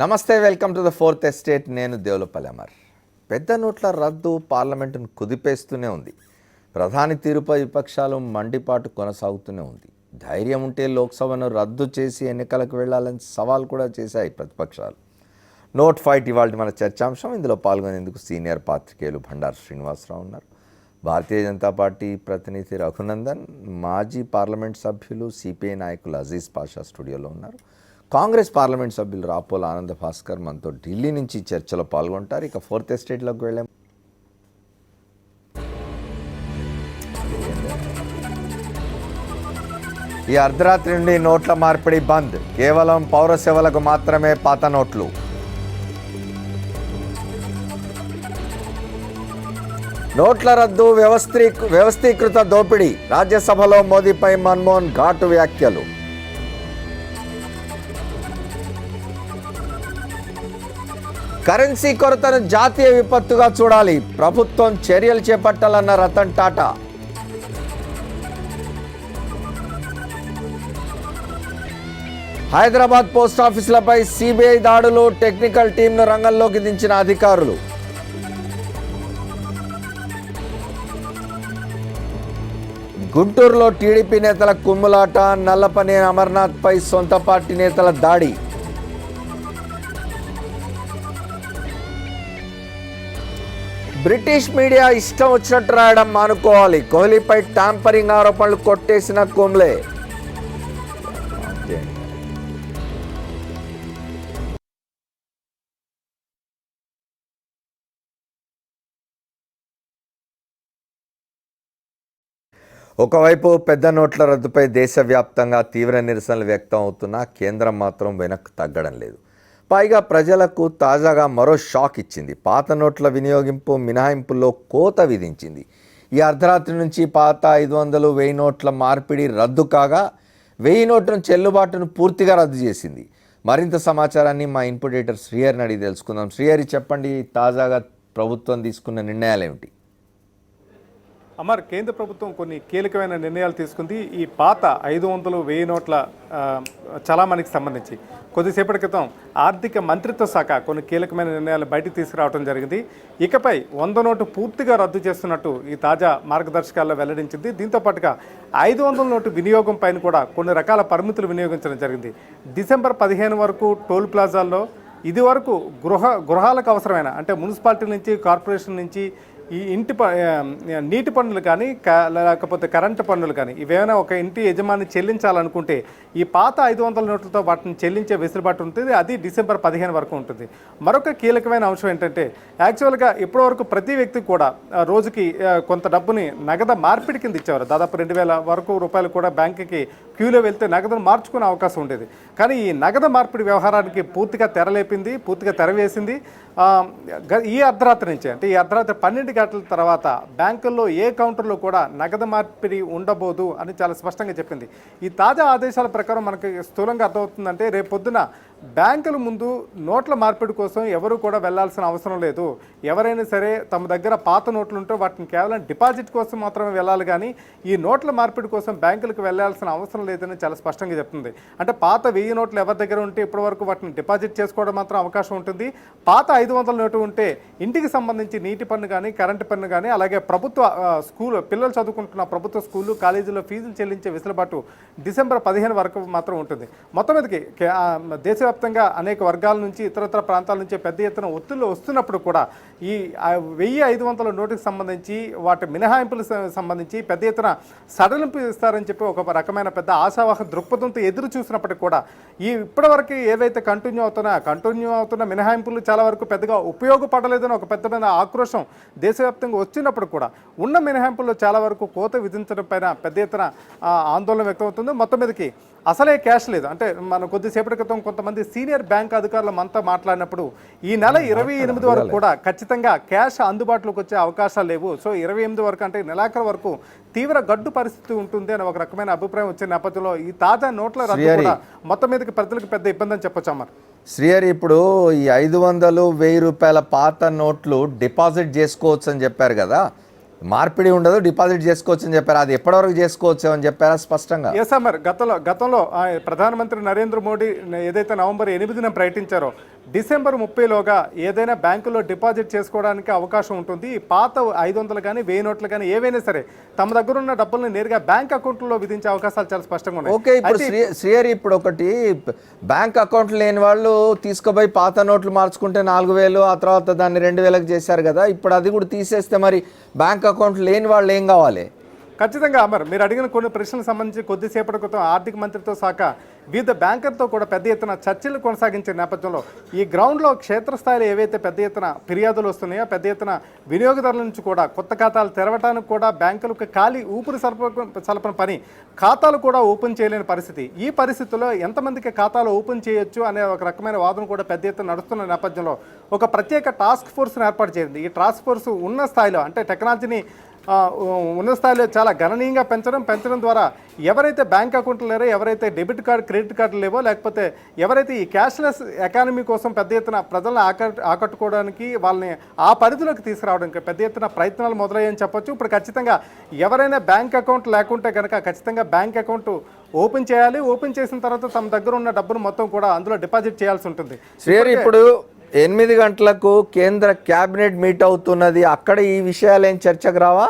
నమస్తే, welcome to the fourth estate. నేను దేవులపల్లి అమర్. పెద్ద నోట్ల రద్దు పార్లమెంటును కుదిపేస్తూనే ఉంది. ప్రధాని తీరుపై విపక్షాలు మండిపాటు కొనసాగుతూనే ఉంది. ధైర్యం ఉంటే లోక్సభను రద్దు చేసి ఎన్నికలకు వెళ్లాలని సవాల్ కూడా చేశాయి ప్రతిపక్షాలు. నోట్ ఫైట్ ఇవాళ మన చర్చాంశం. ఇందులో పాల్గొనేందుకు సీనియర్ పాత్రికేయులు భండారు శ్రీనివాసరావు ఉన్నారు, భారతీయ జనతా పార్టీ ప్రతినిధి రఘునందన్, మాజీ పార్లమెంట్ సభ్యులు సిపిఐ నాయకులు అజీజ్ పాషా స్టూడియోలో ఉన్నారు. కాంగ్రెస్ పార్లమెంట్ సభ్యులు రాపోల ఆనంద భాస్కర్ మనతో ఢిల్లీ నుంచి చర్చలో పాల్గొంటారు. ఇక ఫోర్త్ ఎస్టేట్లోకి వెళ్ళాం. ఈ అర్ధరాత్రి నుండి నోట్ల మార్పిడి బంద్, కేవలం పౌర సేవలకు మాత్రమే పాత నోట్లు. నోట్ల రద్దు వ్యవస్థీకృత దోపిడీ, రాజ్యసభలో మోదీపై మన్మోహన్ ఘాటు వ్యాఖ్యలు. కరెన్సీ కొరతను జాతీయ విపత్తుగా చూడాలి, ప్రభుత్వం చర్యలు చేపట్టాలన్న రతన్ టాటా. హైదరాబాద్ పోస్ట్ ఆఫీసులపై సిబిఐ దాడులు, టెక్నికల్ టీంను రంగంలోకి దించిన అధికారులు. గుంటూరులో టీడీపీ నేతల కుమ్ములాట, నల్లపనేని అమర్నాథ్పై సొంత పార్టీ నేతల దాడి. బ్రిటిష్ మీడియా ఇష్టం వచ్చినట్టు రాయడం మానుకోవాలి, కోహ్లీపై ట్యాంపరింగ్ ఆరోపణలు కొట్టేసిన కుంబ్లే. ఒకవైపు పెద్ద నోట్ల రద్దుపై దేశవ్యాప్తంగా తీవ్ర నిరసనలు వ్యక్తం అవుతున్నా కేంద్రం మాత్రం వెనక్కు తగ్గడం లేదు. పైగా ప్రజలకు తాజాగా మరో షాక్ ఇచ్చింది. పాత నోట్ల వినియోగింపు మినహాయింపుల్లో కోత విధించింది. ఈ అర్ధరాత్రి నుంచి పాత 500, 1000 నోట్ల మార్పిడి రద్దు కాగా 1000 నోట్ల చెల్లుబాటును పూర్తిగా రద్దు చేసింది. మరింత సమాచారాన్ని మా ఇన్పుట్ ఎడిటర్ శ్రీహరిని అడిగి తెలుసుకుందాం. శ్రీహరి, చెప్పండి, తాజాగా ప్రభుత్వం తీసుకున్న నిర్ణయాలు ఏమిటి? అమర్, కేంద్ర ప్రభుత్వం కొన్ని కీలకమైన నిర్ణయాలు తీసుకుంది. ఈ పాత 500, 1000 నోట్ల చలామణికి సంబంధించి కొద్దిసేపటి క్రితం ఆర్థిక మంత్రిత్వ శాఖ కొన్ని కీలకమైన నిర్ణయాలు బయటకు తీసుకురావడం జరిగింది. ఇకపై 100 నోటు పూర్తిగా రద్దు చేస్తున్నట్టు ఈ తాజా మార్గదర్శకాల్లో వెల్లడించింది. దీంతో పాటుగా 500 నోటు వినియోగం పైన కూడా కొన్ని రకాల పరిమితులు వినియోగించడం జరిగింది. డిసెంబర్ 15 వరకు టోల్ ప్లాజాల్లో ఇది వరకు గృహాలకు అవసరమైన, అంటే మున్సిపాలిటీ నుంచి, కార్పొరేషన్ నుంచి ఈ నీటి పన్నులు కానీ లేకపోతే కరెంటు పన్నులు కానీ ఇవేమైనా ఒక ఇంటి యజమాని చెల్లించాలనుకుంటే ఈ పాత 500 నోట్లతో వాటిని చెల్లించే వెసులుబాటు ఉంటుంది. అది డిసెంబర్ 15 వరకు ఉంటుంది. మరొక కీలకమైన అంశం ఏంటంటే, యాక్చువల్గా ఇప్పటివరకు ప్రతి వ్యక్తి కూడా రోజుకి కొంత డబ్బుని నగదు మార్పిడి కింద ఇచ్చేవారు. దాదాపు 2000 వరకు రూపాయలు కూడా బ్యాంకుకి క్యూలో వెళ్తే నగదును మార్చుకునే అవకాశం ఉండేది. కానీ ఈ నగదు మార్పిడి వ్యవహారానికి పూర్తిగా తెరలేపింది, పూర్తిగా తెరవేసింది. ఈ అర్ధరాత్రి నుంచి, అంటే ఈ అర్ధరాత్రి 12 గంటల తర్వాత బ్యాంకుల్లో ఏ కౌంటర్లో కూడా నగదు మార్పిడి ఉండబోదు అని చాలా స్పష్టంగా చెప్పింది. ఈ తాజా ఆదేశాల ప్రకారం మనకి స్థూలంగా అర్థమవుతుందంటే, రేపు పొద్దున బ్యాంకుల ముందు నోట్ల మార్పిడి కోసం ఎవరు కూడా వెళ్లాల్సిన అవసరం లేదు. ఎవరైనా సరే తమ దగ్గర పాత నోట్లు ఉంటే వాటిని కేవలం డిపాజిట్ కోసం మాత్రమే వెళ్ళాలి, కానీ ఈ నోట్ల మార్పిడి కోసం బ్యాంకులకు వెళ్లాల్సిన అవసరం లేదని చాలా స్పష్టంగా చెప్తుంది. అంటే పాత 1000 నోట్లు ఎవరి దగ్గర ఉంటే ఇప్పటి వరకు వాటిని డిపాజిట్ చేసుకోవడం మాత్రం అవకాశం ఉంటుంది. పాత 500 నోటు ఉంటే ఇంటికి సంబంధించి నీటి పన్ను కానీ, కరెంటు పన్ను కానీ, అలాగే ప్రభుత్వ స్కూల్ పిల్లలు చదువుకుంటున్న ప్రభుత్వ స్కూళ్ళు, కాలేజీలో ఫీజులు చెల్లించే వెసులుబాటు డిసెంబర్ 15 వరకు మాత్రం ఉంటుంది. మొత్తం మీదకి దేశవ్యాప్తంగా అనేక వర్గాల నుంచి, ఇతరత్ర ప్రాంతాల నుంచి పెద్ద ఎత్తున ఒత్తిళ్లు వస్తున్నప్పుడు కూడా ఈ 1500 నోటుకు సంబంధించి వాటి మినహాయింపులకు సంబంధించి పెద్ద ఎత్తున సడలింపు ఇస్తారని చెప్పి ఒక రకమైన పెద్ద ఆశావాహ దృక్పథంతో ఎదురు చూసినప్పటికీ కూడా ఈ ఇప్పటివరకు ఏవైతే కంటిన్యూ అవుతున్న మినహాయింపులు చాలా వరకు పెద్దగా ఉపయోగపడలేదని ఒక పెద్దమైన ఆక్రోశం దేశవ్యాప్తంగా వచ్చినప్పుడు కూడా ఉన్న మినహాయింపుల్లో చాలా వరకు కోత విధించడం పైన పెద్ద ఎత్తున ఆందోళన వ్యక్తమవుతుంది. మొత్తం మీదకి అసలే క్యాష్ లేదు. అంటే మనం కొద్దిసేపటి క్రితం కొంతమంది సీనియర్ బ్యాంక్ అధికారులు మనతో మాట్లాడినప్పుడు ఈ నెల 28 వరకు కూడా ఖచ్చితంగా క్యాష్ అందుబాటులోకి వచ్చే అవకాశాలు లేవు. సో 28 వరకు అంటే నెలాఖరు వరకు తీవ్ర గడ్డు పరిస్థితి ఉంటుంది అని ఒక రకమైన అభిప్రాయం వచ్చే నేపథ్యంలో ఈ తాజా నోట్ల రద్దు కూడా మొత్తం మీదకి ప్రజలకు పెద్ద ఇబ్బంది అని చెప్పొచ్చు. అమ్మారు శ్రీహరి, ఇప్పుడు ఈ 500, 1000 రూపాయల పాత నోట్లు డిపాజిట్ చేసుకోవచ్చు అని చెప్పారు కదా, మార్పిడి ఉండదు, డిపాజిట్ చేసుకోవచ్చు అని చెప్పారు. అది ఎప్పటివరకు చేసుకోవచ్చు అని చెప్పారా స్పష్టంగా? ఎస్ అమర్, గతంలో ప్రధానమంత్రి నరేంద్ర మోడీ ఏదైతే నవంబర్ 8న ప్రకటించారో డిసెంబర్ 30లోగా ఏదైనా బ్యాంకులో డిపాజిట్ చేసుకోవడానికి అవకాశం ఉంటుంది. ఈ పాత 500 కానీ 1000 నోట్లు కానీ ఏవైనా సరే తమ దగ్గర ఉన్న డబ్బులను నేరుగా బ్యాంక్ అకౌంట్లో విధించే అవకాశాలు చాలా స్పష్టంగా ఉన్నాయి. ఓకే, ఇప్పుడు శ్రీహరి, ఇప్పుడు ఒకటి బ్యాంక్ అకౌంట్ లేని వాళ్ళు తీసుకుపోయి పాత నోట్లు మార్చుకుంటే 4000, ఆ తర్వాత దాన్ని 2000కి చేశారు కదా, ఇప్పుడు అది కూడా తీసేస్తే మరి బ్యాంక్ అకౌంట్ లేని వాళ్ళు ఏం కావాలి? ఖచ్చితంగా అమర్, మీరు అడిగిన కొన్ని ప్రశ్నలకు సంబంధించి కొద్దిసేపటి క్రితం ఆర్థిక మంత్రిత్వ శాఖ వివిధ బ్యాంకర్తో కూడా పెద్ద ఎత్తున చర్చలు కొనసాగించే నేపథ్యంలో ఈ గ్రౌండ్లో క్షేత్రస్థాయిలో ఏవైతే పెద్ద ఎత్తున ఫిర్యాదులు వస్తున్నాయో, పెద్ద ఎత్తున వినియోగదారుల నుంచి కూడా కొత్త ఖాతాలు తెరవడానికి కూడా బ్యాంకులకు ఖాళీ ఊపిరి సలపన పని, ఖాతాలు కూడా ఓపెన్ చేయలేని పరిస్థితి. ఈ పరిస్థితుల్లో ఎంతమందికి ఖాతాలు ఓపెన్ చేయొచ్చు అనే ఒక రకమైన వాదన కూడా పెద్ద ఎత్తున నడుస్తున్న నేపథ్యంలో ఒక ప్రత్యేక టాస్క్ ఫోర్స్ను ఏర్పాటు చేసింది. ఈ టాస్క్ ఫోర్స్ ఉన్న స్థాయిలో, అంటే టెక్నాలజీని ఉన్న స్థాయిలో చాలా గణనీయంగా పెంచడం ద్వారా ఎవరైతే బ్యాంక్ అకౌంట్లు లేరో, ఎవరైతే డెబిట్ కార్డు క్రెడిట్ కార్డులు లేవో, లేకపోతే ఎవరైతే ఈ క్యాష్లెస్ ఎకానమీ కోసం పెద్ద ఎత్తున ప్రజలను ఆకట్టుకోవడానికి వాళ్ళని ఆ పరిధిలోకి తీసుకురావడానికి పెద్ద ఎత్తున ప్రయత్నాలు మొదలయ్యని చెప్పొచ్చు. ఇప్పుడు ఖచ్చితంగా ఎవరైనా బ్యాంక్ అకౌంట్ లేకుంటే కనుక ఖచ్చితంగా బ్యాంక్ అకౌంట్ ఓపెన్ చేయాలి. ఓపెన్ చేసిన తర్వాత తమ దగ్గర ఉన్న డబ్బును మొత్తం కూడా అందులో డిపాజిట్ చేయాల్సి ఉంటుంది. ఇప్పుడు 8 గంటలకు కేంద్ర క్యాబినెట్ మీట్ అవుతున్నది, అక్కడ ఈ విషయాలు ఏం చర్చకు రావా?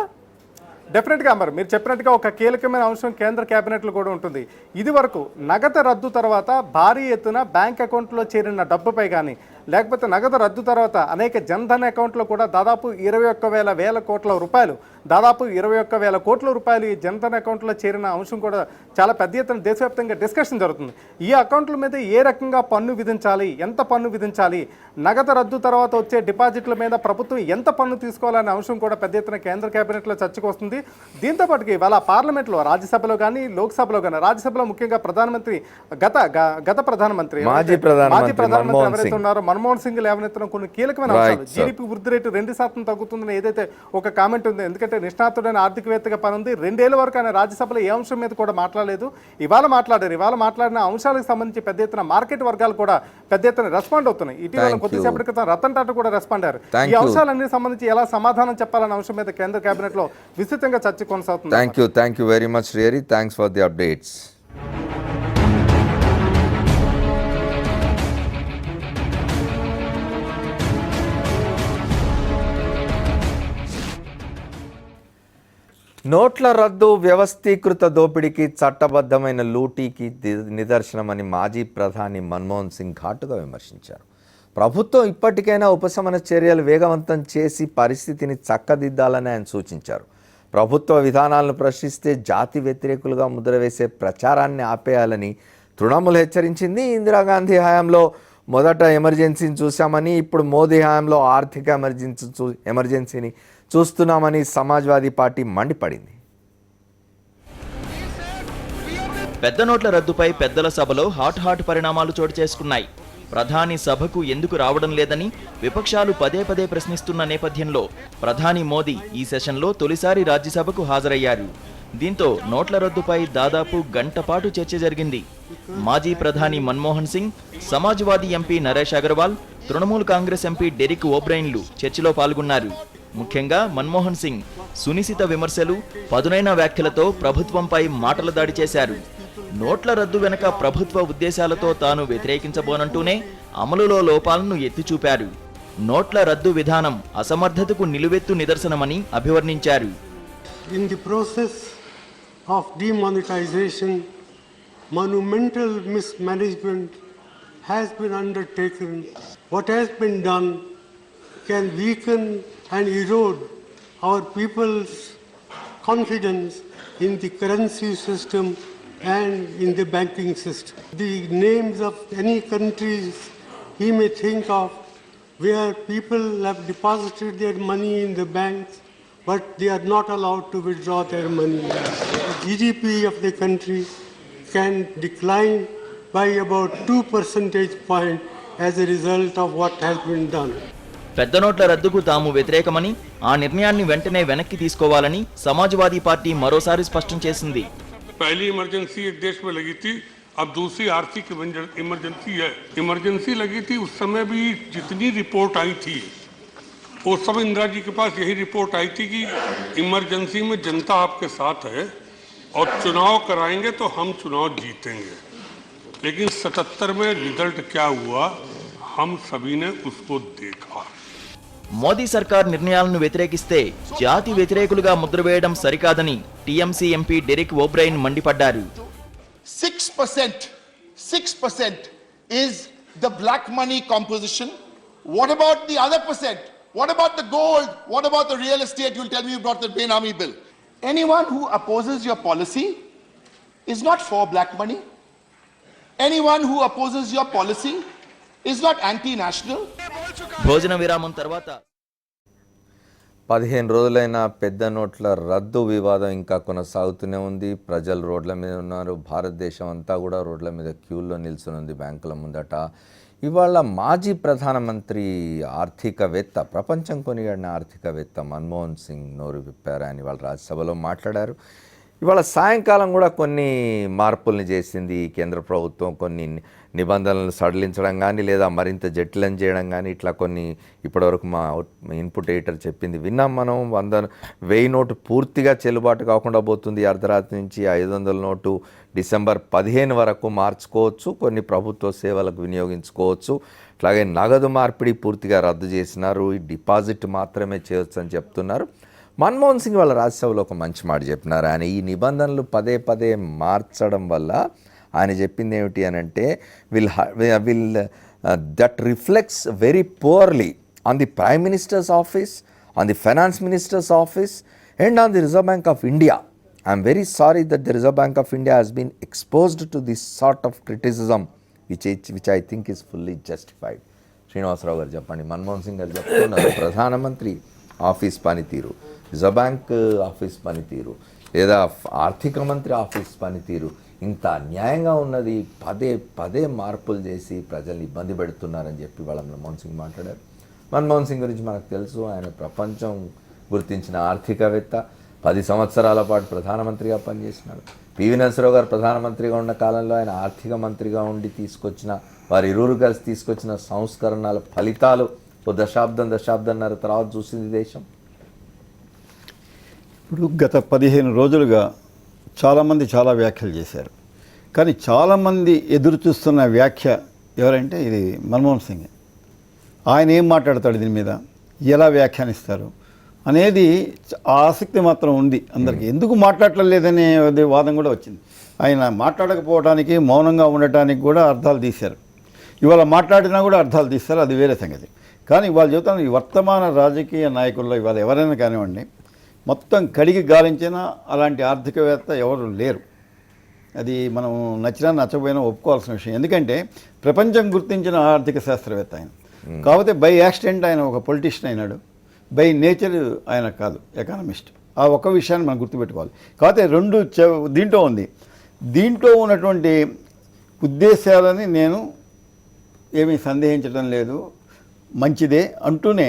డెఫినెట్గా మరి మీరు చెప్పినట్టుగా ఒక కీలకమైన అంశం కేంద్ర క్యాబినెట్లో కూడా ఉంటుంది. ఇది వరకు నగదు రద్దు తర్వాత భారీ ఎత్తున బ్యాంక్ అకౌంట్లో చేరిన డబ్బుపై కానీ, లేకపోతే నగదు రద్దు తర్వాత అనేక జన్ధన్ అకౌంట్లో కూడా దాదాపు 21,000 కోట్ల రూపాయలు, దాదాపు 21,000 కోట్ల రూపాయలు ఈ జన్ధన్ అకౌంట్లో చేరిన అంశం కూడా చాలా పెద్ద ఎత్తున దేశవ్యాప్తంగా డిస్కషన్ జరుగుతుంది. ఈ అకౌంట్ల మీద ఏ రకంగా పన్ను విధించాలి, ఎంత పన్ను విధించాలి, నగదు రద్దు తర్వాత వచ్చే డిపాజిట్ల మీద ప్రభుత్వం ఎంత పన్ను తీసుకోవాలనే అంశం కూడా పెద్ద ఎత్తున కేంద్ర కేబినెట్లో చర్చకు వస్తుంది. దీంతో పాటుకి ఇవాళ పార్లమెంట్లో, రాజ్యసభలో కానీ లోక్సభలో కానీ, రాజ్యసభలో ముఖ్యంగా ప్రధానమంత్రి గత ప్రధానమంత్రి మాజీ ప్రధానమంత్రి ఎవరైతే ఉన్నారో మన్మోహన్ సింగ్ లేవనెత్తిన కొన్ని కీలకమైన అంశాలు, జీడీపీ వృద్ధి రేటు 2% తగ్గుతుందని ఏదైతే ఒక కామెంట్ ఉంది, ఎందుకంటే నిష్ణాతుడైన ఆర్థికవేత్తగా పని ఉంది. 2 ఏళ్ల వరకు ఆయన రాజ్యసభలో ఏ అంశం మీద కూడా మాట్లాడలేదు. ఇవాళ మాట్లాడిన అంశాలకు సంబంధించి పెద్ద ఎత్తున మార్కెట్ వర్గాలు కూడా పెద్ద ఎత్తున రెస్పాండ్ అవుతున్నాయి. ఇటీవల కొద్దిసేపటి క్రితం రతన్ టాటా కూడా రెస్పాండ్ అయ్యారు. ఈ అంశాలన్నీ సంబంధించి ఎలా సమాధానం చెప్పాలనే అంశం మీద కేంద్ర కేబినెట్ లో విస్తృతంగా చర్చ కొనసాగుతుంది. Thank you very much Srihari. Thanks for the updates. నోట్ల రద్దు వ్యవస్థీకృత దోపిడీకి, చట్టబద్ధమైన లూటీకి నిదర్శనమని మాజీ ప్రధాని మన్మోహన్ సింగ్ ఘాటుగా విమర్శించారు. ప్రభుత్వం ఇప్పటికైనా ఉపశమన చర్యలు వేగవంతం చేసి పరిస్థితిని చక్కదిద్దాలని ఆయన సూచించారు. ప్రభుత్వ విధానాలను ప్రశ్నిస్తే జాతి వ్యతిరేకులుగా ముద్ర వేసే ప్రచారాన్ని ఆపేయాలని తృణమూల్ హెచ్చరించింది. ఇందిరాగాంధీ హయాంలో మొదట ఎమర్జెన్సీని చూశామని, ఇప్పుడు మోదీ హయాంలో ఆర్థిక ఎమర్జెన్సీని చూస్తున్నామని సమాజ్వాదీ పార్టీ మండిపడింది. పెద్ద నోట్ల రద్దుపై పెద్దల సభలో హాట్ పరిణామాలు చోటు చేసుకున్నాయి. ప్రధాని సభకు ఎందుకు రావడం లేదని విపక్షాలు పదే ప్రశ్నిస్తున్న నేపథ్యంలో ప్రధాని మోదీ ఈ సెషన్లో తొలిసారి రాజ్యసభకు హాజరయ్యారు. దీంతో నోట్ల రద్దుపై దాదాపు గంట పాటు చర్చ జరిగింది. మాజీ ప్రధాని మన్మోహన్ సింగ్, సమాజ్వాదీ ఎంపీ నరేష్ అగర్వాల్, తృణమూల్ కాంగ్రెస్ ఎంపీ డెరిక్ ఓబ్రైన్లు చర్చలో పాల్గొన్నారు. ముఖ్యంగా మన్మోహన్ సింగ్ సునిశిత విమర్శలు, పదునైన వ్యాఖ్యలతో ప్రభుత్వంపై మాటల దాడి చేశారు. నోట్ల రద్దు వెనుక ప్రభుత్వ ఉద్దేశాలతో తాను వ్యతిరేకించబోనంటూనే అమలులో లోపాలను ఎత్తిచూపారు. నోట్ల రద్దు విధానం అసమర్థతకు నిలువెత్తు నిదర్శనమని అభివర్ణించారు. In the process of demonetization, monumental mismanagement has been undertaken. What has been done can weaken and erode our people's confidence in the currency system and in the banking system. The names of any countries he may think of where people have deposited their money in the banks but they are not allowed to withdraw their money. The GDP of the country can decline by about 2 percentage points as a result of what has been done. పెద్ద నోట్ల రద్దుకు తాము వ్యతిరేకమని, ఆ నిర్ణయాన్ని వెంటనే వెనక్కి తీసుకోవాలని Samajwadi party మరోసారి స్పష్టం చేసింది. पहली इमरजेंसी एक देश में लगी थी, अब दूसरी आर्थिक इमरजेंसी है. इमरजेंसी लगी थी उस समय भी जितनी रिपोर्ट आई थी उस समय इंदिरा जी के पास यही रिपोर्ट आई थी कि इमरजेंसी में जनता आपके साथ है और चुनाव कराएंगे तो हम चुनाव जीतेंगे. लेकिन 77 में रिजल्ट क्या हुआ, हम सभी ने उसको देखा। మోదీ సర్కార్ నిర్ణయాలను వ్యతిరేకిస్తే జాతి వ్యతిరేకులుగా ముద్ర వేయడం సరికాదని టీఎంసీ ఎంపీ డెరిక్ ఓబ్రైన్ మండిపడ్డారు. 6% is the black money composition. What about the other percent? What about the gold? What about the real estate? You'll tell me you brought the Benami bill. Anyone who opposes your policy is not for black money. Anyone who opposes your policy is not anti-national. భోజన విరామం తర్వాత 15 రోజులైన పెద్ద నోట్ల రద్దు వివాదం ఇంకా కొనసాగుతూనే ఉంది. ప్రజలు రోడ్ల మీద ఉన్నారు. భారతదేశం అంతా కూడా రోడ్ల మీద క్యూల్లో నిల్చుని ఉంది బ్యాంకుల ముందట. ఇవాళ మాజీ ప్రధానమంత్రి ఆర్థికవేత్త, ప్రపంచం కొనియాడిన ఆర్థికవేత్త మన్మోహన్ సింగ్ నోరు విప్పారు. ఆయన ఇవాళ రాజ్యసభలో మాట్లాడారు. ఇవాళ సాయంకాలం కూడా కొన్ని మార్పుల్ని చేసింది కేంద్ర ప్రభుత్వం. కొన్ని నిబంధనలను సడలించడం కానీ లేదా మరింత జటిలం చేయడం కానీ ఇట్లా కొన్ని ఇప్పటివరకు మా ఇన్పుట్ ఎడిటర్ చెప్పింది విన్నాం మనం. 1000 నోటు పూర్తిగా చెల్లుబాటు కాకుండా పోతుంది. అర్ధరాత్రి నుంచి 500 నోటు డిసెంబర్ 15 వరకు మార్చుకోవచ్చు. కొన్ని ప్రభుత్వ సేవలకు వినియోగించుకోవచ్చు. అట్లాగే నగదు మార్పిడి పూర్తిగా రద్దు చేసినారు. ఈ డిపాజిట్ మాత్రమే చేయొచ్చు అని చెప్తున్నారు. మన్మోహన్ సింగ్ వాళ్ళ రాజ్యసభలో ఒక మంచి మాట చెప్పినారు. ఆయన ఈ నిబంధనలు పదే పదే మార్చడం వల్ల ఆయన చెప్పింది ఏమిటి అని అంటే that reflects very poorly on the prime minister's office, on the finance minister's office and on the Reserve Bank of India. I'm very sorry that the Reserve Bank of India has been exposed to this sort of criticism which I think is fully justified. Srinivasarao గారు చెప్పండి. మన్మోహన్ సింగ్ గారు చెప్తున్నారు ప్రధానమంత్రి office పనితీరు, reserve bank office పనితీరు లేదా ఆర్థిక మంత్రి ఆఫీస్ పనితీరు ఇంత అన్యాయంగా ఉన్నది. పదే పదే మార్పులు చేసి ప్రజల్ని ఇబ్బంది పెడుతున్నారని చెప్పి వాళ్ళ మన్మోహన్ సింగ్ మాట్లాడారు. మన్మోహన్ సింగ్ గురించి మనకు తెలుసు. ఆయన ప్రపంచం గుర్తించిన ఆర్థికవేత్త. 10 సంవత్సరాల పాటు ప్రధానమంత్రిగా పనిచేసినాడు. పివి నరసింహరావు గారు ప్రధానమంత్రిగా ఉన్న కాలంలో ఆయన ఆర్థిక మంత్రిగా ఉండి తీసుకొచ్చిన వారి ఇరువురు కలిసి తీసుకొచ్చిన సంస్కరణల ఫలితాలు ఓ దశాబ్దంన్నర తర్వాత చూసింది దేశం. ఇప్పుడు గత 15 రోజులుగా చాలామంది చాలా వ్యాఖ్యలు చేశారు. కానీ చాలామంది ఎదురు చూస్తున్న వ్యాఖ్య ఎవరంటే ఇది మన్మోహన్ సింగ్. ఆయన ఏం మాట్లాడతాడు దీని మీద, ఎలా వ్యాఖ్యానిస్తారు అనేది ఆసక్తి మాత్రం ఉంది అందరికీ. ఎందుకు మాట్లాడలేదనే వాదం కూడా వచ్చింది. ఆయన మాట్లాడకపోవడానికి, మౌనంగా ఉండటానికి కూడా అర్థాలు తీశారు. ఇవాళ మాట్లాడినా కూడా అర్థాలు తీస్తారు, అది వేరే సంగతి. కానీ ఇవాళ చెబుతాను, ఈ వర్తమాన రాజకీయ నాయకుల్లో ఇవాళ ఎవరైనా కానివ్వండి, మొత్తం కడిగి గాలించినా అలాంటి ఆర్థికవేత్త ఎవరు లేరు. అది మనం నచ్చినా నచ్చకపోయినా ఒప్పుకోవాల్సిన విషయం. ఎందుకంటే ప్రపంచం గుర్తించిన ఆర్థిక శాస్త్రవేత్త ఆయన. కాకపోతే బై యాక్సిడెంట్ ఆయన ఒక పొలిటీషియన్ అయినాడు. బై నేచర్ ఆయన కాదు ఎకానమిస్ట్. ఆ ఒక్క విషయాన్ని మనం గుర్తుపెట్టుకోవాలి. కాకపోతే రెండు దీంట్లో ఉంది. దీంట్లో ఉన్నటువంటి ఉద్దేశాలని నేను ఏమీ సందేహించడం లేదు, మంచిదే అంటూనే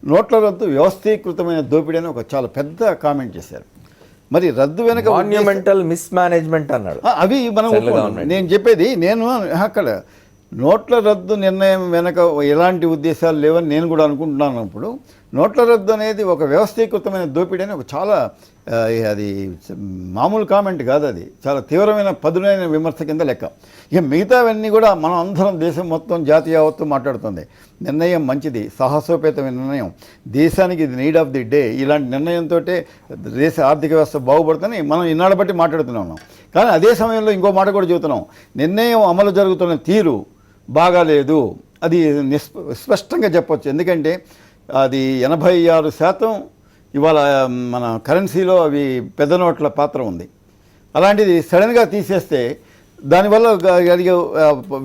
నోట్ల రద్దు వ్యవస్థీకృతమైన దోపిడీ అని ఒక చాలా పెద్ద కామెంట్ చేశారు. మరి రద్దు వెనక మాన్యుమెంటల్ మిస్మేనేజ్మెంట్ అన్నాడు. అవి మనం నేను చెప్పేది, నేను అక్కడ నోట్ల రద్దు నిర్ణయం వెనక ఎలాంటి ఉద్దేశాలు లేవని నేను కూడా అనుకుంటున్నాను. ఇప్పుడు నోట్ల రద్దు అనేది ఒక వ్యవస్థీకృతమైన దోపిడీ అని ఒక చాలా అది మామూలు కామెంట్ కాదు, అది చాలా తీవ్రమైన పదునైన విమర్శ కింద లెక్క. ఇక మిగతావన్నీ కూడా మనం అందరం దేశం మొత్తం జాతి యావత్తు మాట్లాడుతుంది. నిర్ణయం మంచిది, సాహసోపేతమైన నిర్ణయం, దేశానికి ఇది నీడ్ ఆఫ్ ది డే. ఇలాంటి నిర్ణయంతో దేశ ఆర్థిక వ్యవస్థ బాగుపడుతుందని మనం ఇన్నాళ్ళ బట్టి మాట్లాడుతున్నాం. కానీ అదే సమయంలో ఇంకో మాట కూడా చెబుతున్నాం, నిర్ణయం అమలు జరుగుతున్న తీరు బాగాలేదు. అది స్పష్టంగా చెప్పొచ్చు. ఎందుకంటే అది 86% ఇవాళ మన కరెన్సీలో అవి పెద్ద నోట్ల పాత్ర ఉంది. అలాంటిది సడన్గా తీసేస్తే దానివల్ల కలిగే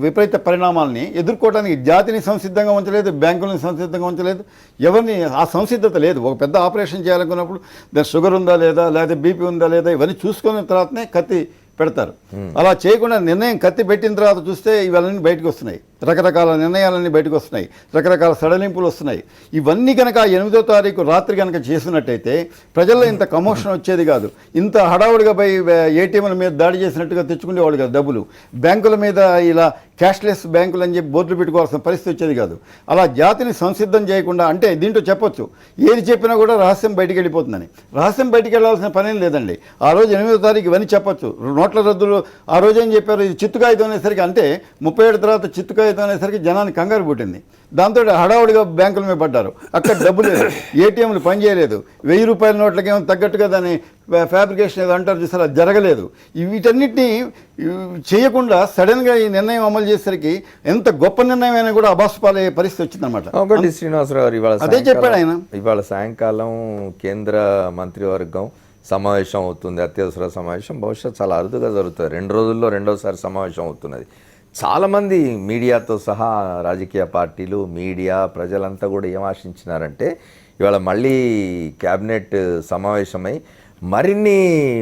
విపరీత పరిణామాలని ఎదుర్కోవడానికి జాతిని సంసిద్ధంగా ఉంచలేదు, బ్యాంకులను సంసిద్ధంగా ఉంచలేదు, ఎవరిని ఆ సంసిద్ధత లేదు. ఒక పెద్ద ఆపరేషన్ చేయాలనుకున్నప్పుడు దాని షుగర్ ఉందా లేదా, లేకపోతే బీపీ ఉందా లేదా, ఇవన్నీ చూసుకున్న తర్వాతనే కత్తి పెడతారు. అలా చేయకుండా నిర్ణయం కత్తి పెట్టిన తర్వాత చూస్తే ఇవన్నీ బయటకు వస్తున్నాయి, రకరకాల నిర్ణయాలన్నీ బయటకు వస్తున్నాయి, రకరకాల సడలింపులు వస్తున్నాయి. ఇవన్నీ కనుక 8వ తారీఖు రాత్రి కనుక చేసినట్టయితే ప్రజల్లో ఇంత కమోషన్ వచ్చేది కాదు. ఇంత హడావుడిగా పోయి ఏటీఎంల మీద దాడి చేసినట్టుగా తెచ్చుకునేవాళ్ళు కాదు డబ్బులు. బ్యాంకుల మీద ఇలా క్యాష్లెస్ బ్యాంకులు అని చెప్పి బోర్డులు పెట్టుకోవాల్సిన పరిస్థితి వచ్చేది కాదు. అలా జాతిని సంసిద్ధం చేయకుండా, అంటే దీంట్లో చెప్పొచ్చు ఏది చెప్పినా కూడా రహస్యం బయటికి వెళ్ళిపోతుందని. రహస్యం బయటికి వెళ్ళాల్సిన పనేం లేదండి. ఆ రోజు 8వ తారీఖు ఇవన్నీ చెప్పొచ్చు. నోట్ల రద్దులు ఆ రోజు ఏం చెప్పారు, ఇది చిత్తు కాగితం అనేసరికి, అంటే 37 తర్వాత చిత్తు కాగితం కాగితం అనేసరికి జనానికి కంగారు పుట్టింది. దాంతో హడావుడిగా బ్యాంకుల మీద పడ్డారు. అక్కడ డబ్బు లేదు, ఏటీఎంలు పనిచేయలేదు, 1000 రూపాయల నోట్లకేమో తగ్గట్టుగా దాన్ని ఫ్యాబ్రికేషన్ ఏదో అంటారు చూసారు, అది జరగలేదు. వీటన్నిటినీ చేయకుండా సడన్గా ఈ నిర్ణయం అమలు చేసేసరికి ఎంత గొప్ప నిర్ణయం అయినా కూడా అబాసుపాలయ్యే పరిస్థితి వచ్చిందన్నమాట. ఒకటి శ్రీనివాసరావు గారు, ఇవాళ అదే చెప్పాడు ఆయన. ఇవాళ సాయంకాలం కేంద్ర మంత్రివర్గం సమావేశం అవుతుంది, అత్యవసర సమావేశం. బహుశా చాలా అరుదుగా జరుగుతుంది, 2 రోజుల్లో రెండోసారి సమావేశం అవుతున్నది. చాలామంది మీడియాతో సహా రాజకీయ పార్టీలు, మీడియా, ప్రజలంతా కూడా ఏం ఆశించినారంటే ఇవాళ మళ్ళీ క్యాబినెట్ సమావేశమై మరిన్ని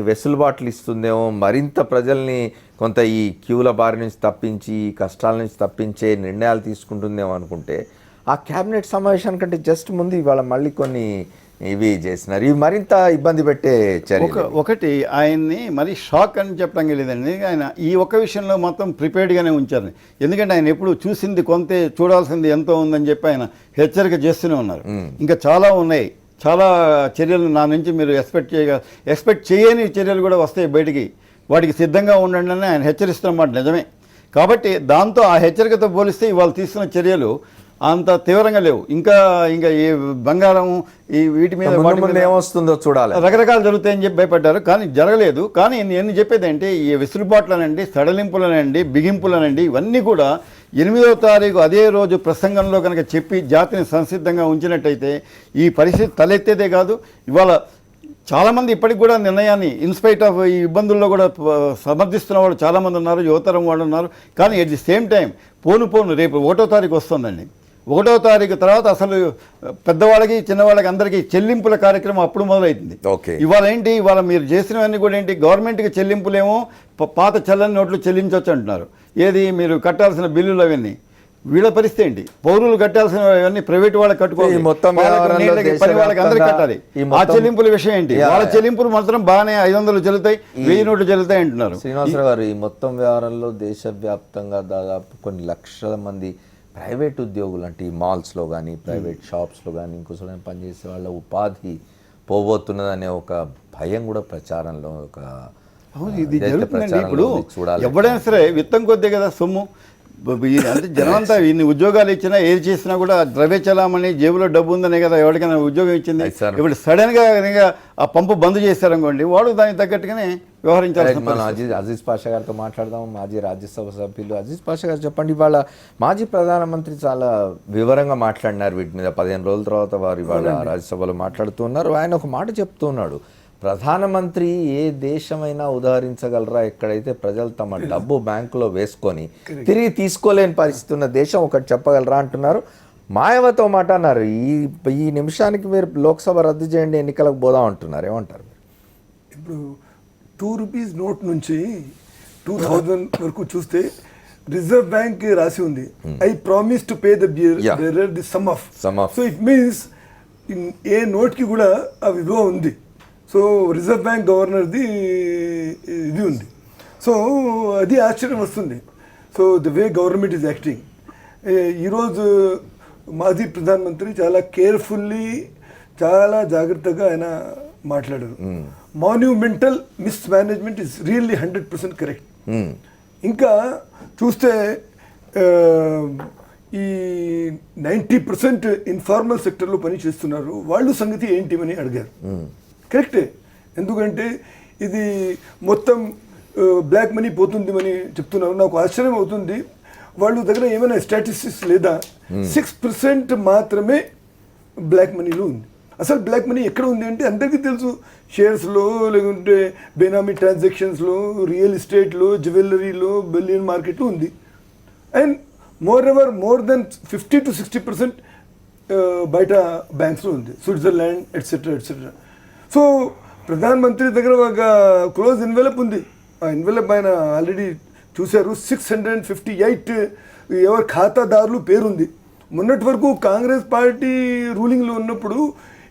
వెసులుబాట్లు ఇస్తుందేమో, మరింత ప్రజల్ని కొంత ఈ క్యూల బారి నుంచి తప్పించి, కష్టాల నుంచి తప్పించే నిర్ణయాలు తీసుకుంటుందేమో అనుకుంటే ఆ క్యాబినెట్ సమావేశానికంటే జస్ట్ ముందు ఇవాళ మళ్ళీ కొన్ని ఇవి చేసినారు. ఇవి మరింత ఇబ్బంది పెట్టే చర్య. ఒకటి ఆయన్ని మరి షాక్ అని చెప్పడం లేదండి. ఆయన ఈ ఒక్క విషయంలో మొత్తం ప్రిపేర్డ్గానే ఉంచారు. ఎందుకంటే ఆయన ఎప్పుడు చూసింది కొంతే, చూడాల్సింది ఎంతో ఉందని చెప్పి ఆయన హెచ్చరిక చేస్తూనే ఉన్నారు. ఇంకా చాలా ఉన్నాయి, చాలా చర్యలు నా నుంచి మీరు ఎక్స్పెక్ట్ చేయని చర్యలు కూడా వస్తాయి బయటికి, వాటికి సిద్ధంగా ఉండండి అని ఆయన హెచ్చరిస్తున్నమాట నిజమే. కాబట్టి దాంతో ఆ హెచ్చరికతో పోలిస్తే ఇవాళ తీసుకున్న చర్యలు అంత తీవ్రంగా లేవు. ఇంకా ఈ బంగారం ఈ వీటి మీద ఏమొస్తుందో చూడాలి, రకరకాలు జరుగుతాయని చెప్పి భయపడ్డారు, కానీ జరగలేదు. కానీ నేను చెప్పేది అంటే ఈ విసులుబాట్లనండి, సడలింపులనండి, బిగింపులనండి, ఇవన్నీ కూడా 8వ తారీఖు అదే రోజు ప్రసంగంలో కనుక చెప్పి జాతిని సంసిద్ధంగా ఉంచినట్టయితే ఈ పరిస్థితి తలెత్తేదే కాదు. ఇవాళ చాలామంది ఇప్పటికి కూడా నిర్ణయాన్ని ఇన్స్పైట్ ఆఫ్ ఈ ఇబ్బందుల్లో కూడా సమర్థిస్తున్న వాళ్ళు చాలామంది ఉన్నారు, యువతరం వాళ్ళు ఉన్నారు. కానీ ఎట్ ది సేమ్ టైం పోను రేపు 1వ తారీఖు వస్తుందండి. 1వ తారీఖు తర్వాత అసలు పెద్దవాళ్ళకి, చిన్నవాళ్ళకి అందరికీ చెల్లింపుల కార్యక్రమం అప్పుడు మొదలవుతుంది. ఇవాళ ఏంటి, ఇవాళ మీరు చేసినవన్నీ కూడా ఏంటి, గవర్నమెంట్కి చెల్లింపులేమో పాత చల్లని నోట్లు చెల్లించవచ్చు అంటున్నారు. ఏది మీరు కట్టాల్సిన బిల్లులు అవన్నీ, వీళ్ళ పరిస్థితి ఏంటి, పౌరులు కట్టాల్సినవన్నీ ప్రైవేట్ వాళ్ళకి కట్టుకోవాలి, పని వాళ్ళకి అందరికీ కట్టాలి. ఆ చెల్లింపుల విషయం ఏంటి, వాళ్ళ చెల్లింపులు మాత్రం బాగానే 500 చెల్లుతాయి, 1000 నోట్లు చెల్లుతాయి అంటున్నారు. శ్రీనివాసరావు గారు, ఈ మొత్తం వ్యవహారంలో దేశవ్యాప్తంగా దాదాపు కొన్ని లక్షల మంది ప్రైవేట్ ఉద్యోగులు, అంటే ఈ మాల్స్లో కానీ, ప్రైవేట్ షాప్స్లో కానీ, ఇంకోసారి పనిచేసే వాళ్ళ ఉపాధి పోబోతున్నదనే ఒక భయం కూడా ప్రచారంలో ఒక ఇది జరుగుతుందండి. ఇప్పుడు ఎవడైనా సరే విత్తం కొద్దే కదా సొమ్ము. అంటే జనమంతా ఇన్ని ఉద్యోగాలు ఇచ్చినా ఏది చేసినా కూడా ద్రవ్య చలామణి, జేబులో డబ్బు ఉందనే కదా ఎవరికైనా ఉద్యోగం ఇచ్చింది. ఇప్పుడు సడన్గా ఆ పంపు బంద్ చేశారనుకోండి, వాడు దానికి తగ్గట్టుగానే వ్యవహరించాలి. మనం అజీజ్ పాషా గారితో మాట్లాడదాం. మాజీ రాజ్యసభ సభ్యులు అజీజ్ పాషా గారు, చెప్పండి, ఇవాళ మాజీ ప్రధానమంత్రి చాలా వివరంగా మాట్లాడినారు వీటి మీద. 15 రోజుల తర్వాత వారు ఇవాళ రాజ్యసభలో మాట్లాడుతూ ఉన్నారు. ఆయన ఒక మాట చెప్తూ ఉన్నాడు, ప్రధానమంత్రి ఏ దేశమైనా ఉదాహరించగలరా ఎక్కడైతే ప్రజలు తమ డబ్బు బ్యాంకులో వేసుకొని తిరిగి తీసుకోలేని పరిస్థితి ఉన్న దేశం ఒకటి చెప్పగలరా అంటున్నారు. మాయావతితో మాట అన్నారు, ఈ నిమిషానికి మీరు లోక్సభ రద్దు చేయండి, ఎన్నికలకు పోదాం అంటున్నారు. ఏమంటారు? ఇప్పుడు 2 రూపీస్ నోట్ నుంచి 2000 వరకు చూస్తే రిజర్వ్ బ్యాంక్ రాసి ఉంది, I promise to pay the bearer the sum of. So it means ఏ నోట్కి కూడా ఆ విలువ ఉంది. సో రిజర్వ్ బ్యాంక్ గవర్నర్ది ఇది ఉంది. సో అది ఆశ్చర్యం వస్తుంది. So the way government is acting. ఈరోజు మాజీ ప్రధానమంత్రి చాలా కేర్ఫుల్లీ, చాలా జాగ్రత్తగా ఆయన మాట్లాడారు. Monumental mismanagement is really 100% correct. ఇంకా చూస్తే ఈ 90% ఇన్ఫార్మల్ సెక్టర్లో పని చేస్తున్నారు, వాళ్ళు సంగతి ఏంటివని అడిగారు. కరెక్టే, ఎందుకంటే ఇది మొత్తం బ్లాక్ మనీ పోతుంది అని చెప్తున్నారు. నాకు ఆశ్చర్యం అవుతుంది, వాళ్ళ దగ్గర ఏమైనా స్టాటిస్టిక్స్ లేదా? 6% మాత్రమే బ్లాక్ మనీలో ఉంది. అసలు బ్లాక్ మనీ ఎక్కడ ఉంది అంటే అందరికీ తెలుసు, షేర్స్లో, లేకుంటే బెనామీ ట్రాన్సాక్షన్స్లో, రియల్ ఎస్టేట్లో, జ్యువెలరీలో, బులియన్ మార్కెట్లో ఉంది. అండ్ మోర్ దెన్ 50 to 60% బయట బ్యాంక్స్లో ఉంది, స్విట్జర్లాండ్ ఎట్సెట్రా ఎట్సెట్రా. సో ప్రధానమంత్రి దగ్గర ఒక క్లోజ్ ఎన్వెలప్ ఉంది. ఆ ఎన్వెలప్ ఆయన ఆల్రెడీ చూశారు. 658 ఎవరి ఖాతాదారులు పేరుంది. మొన్నటి వరకు కాంగ్రెస్ పార్టీ రూలింగ్లో ఉన్నప్పుడు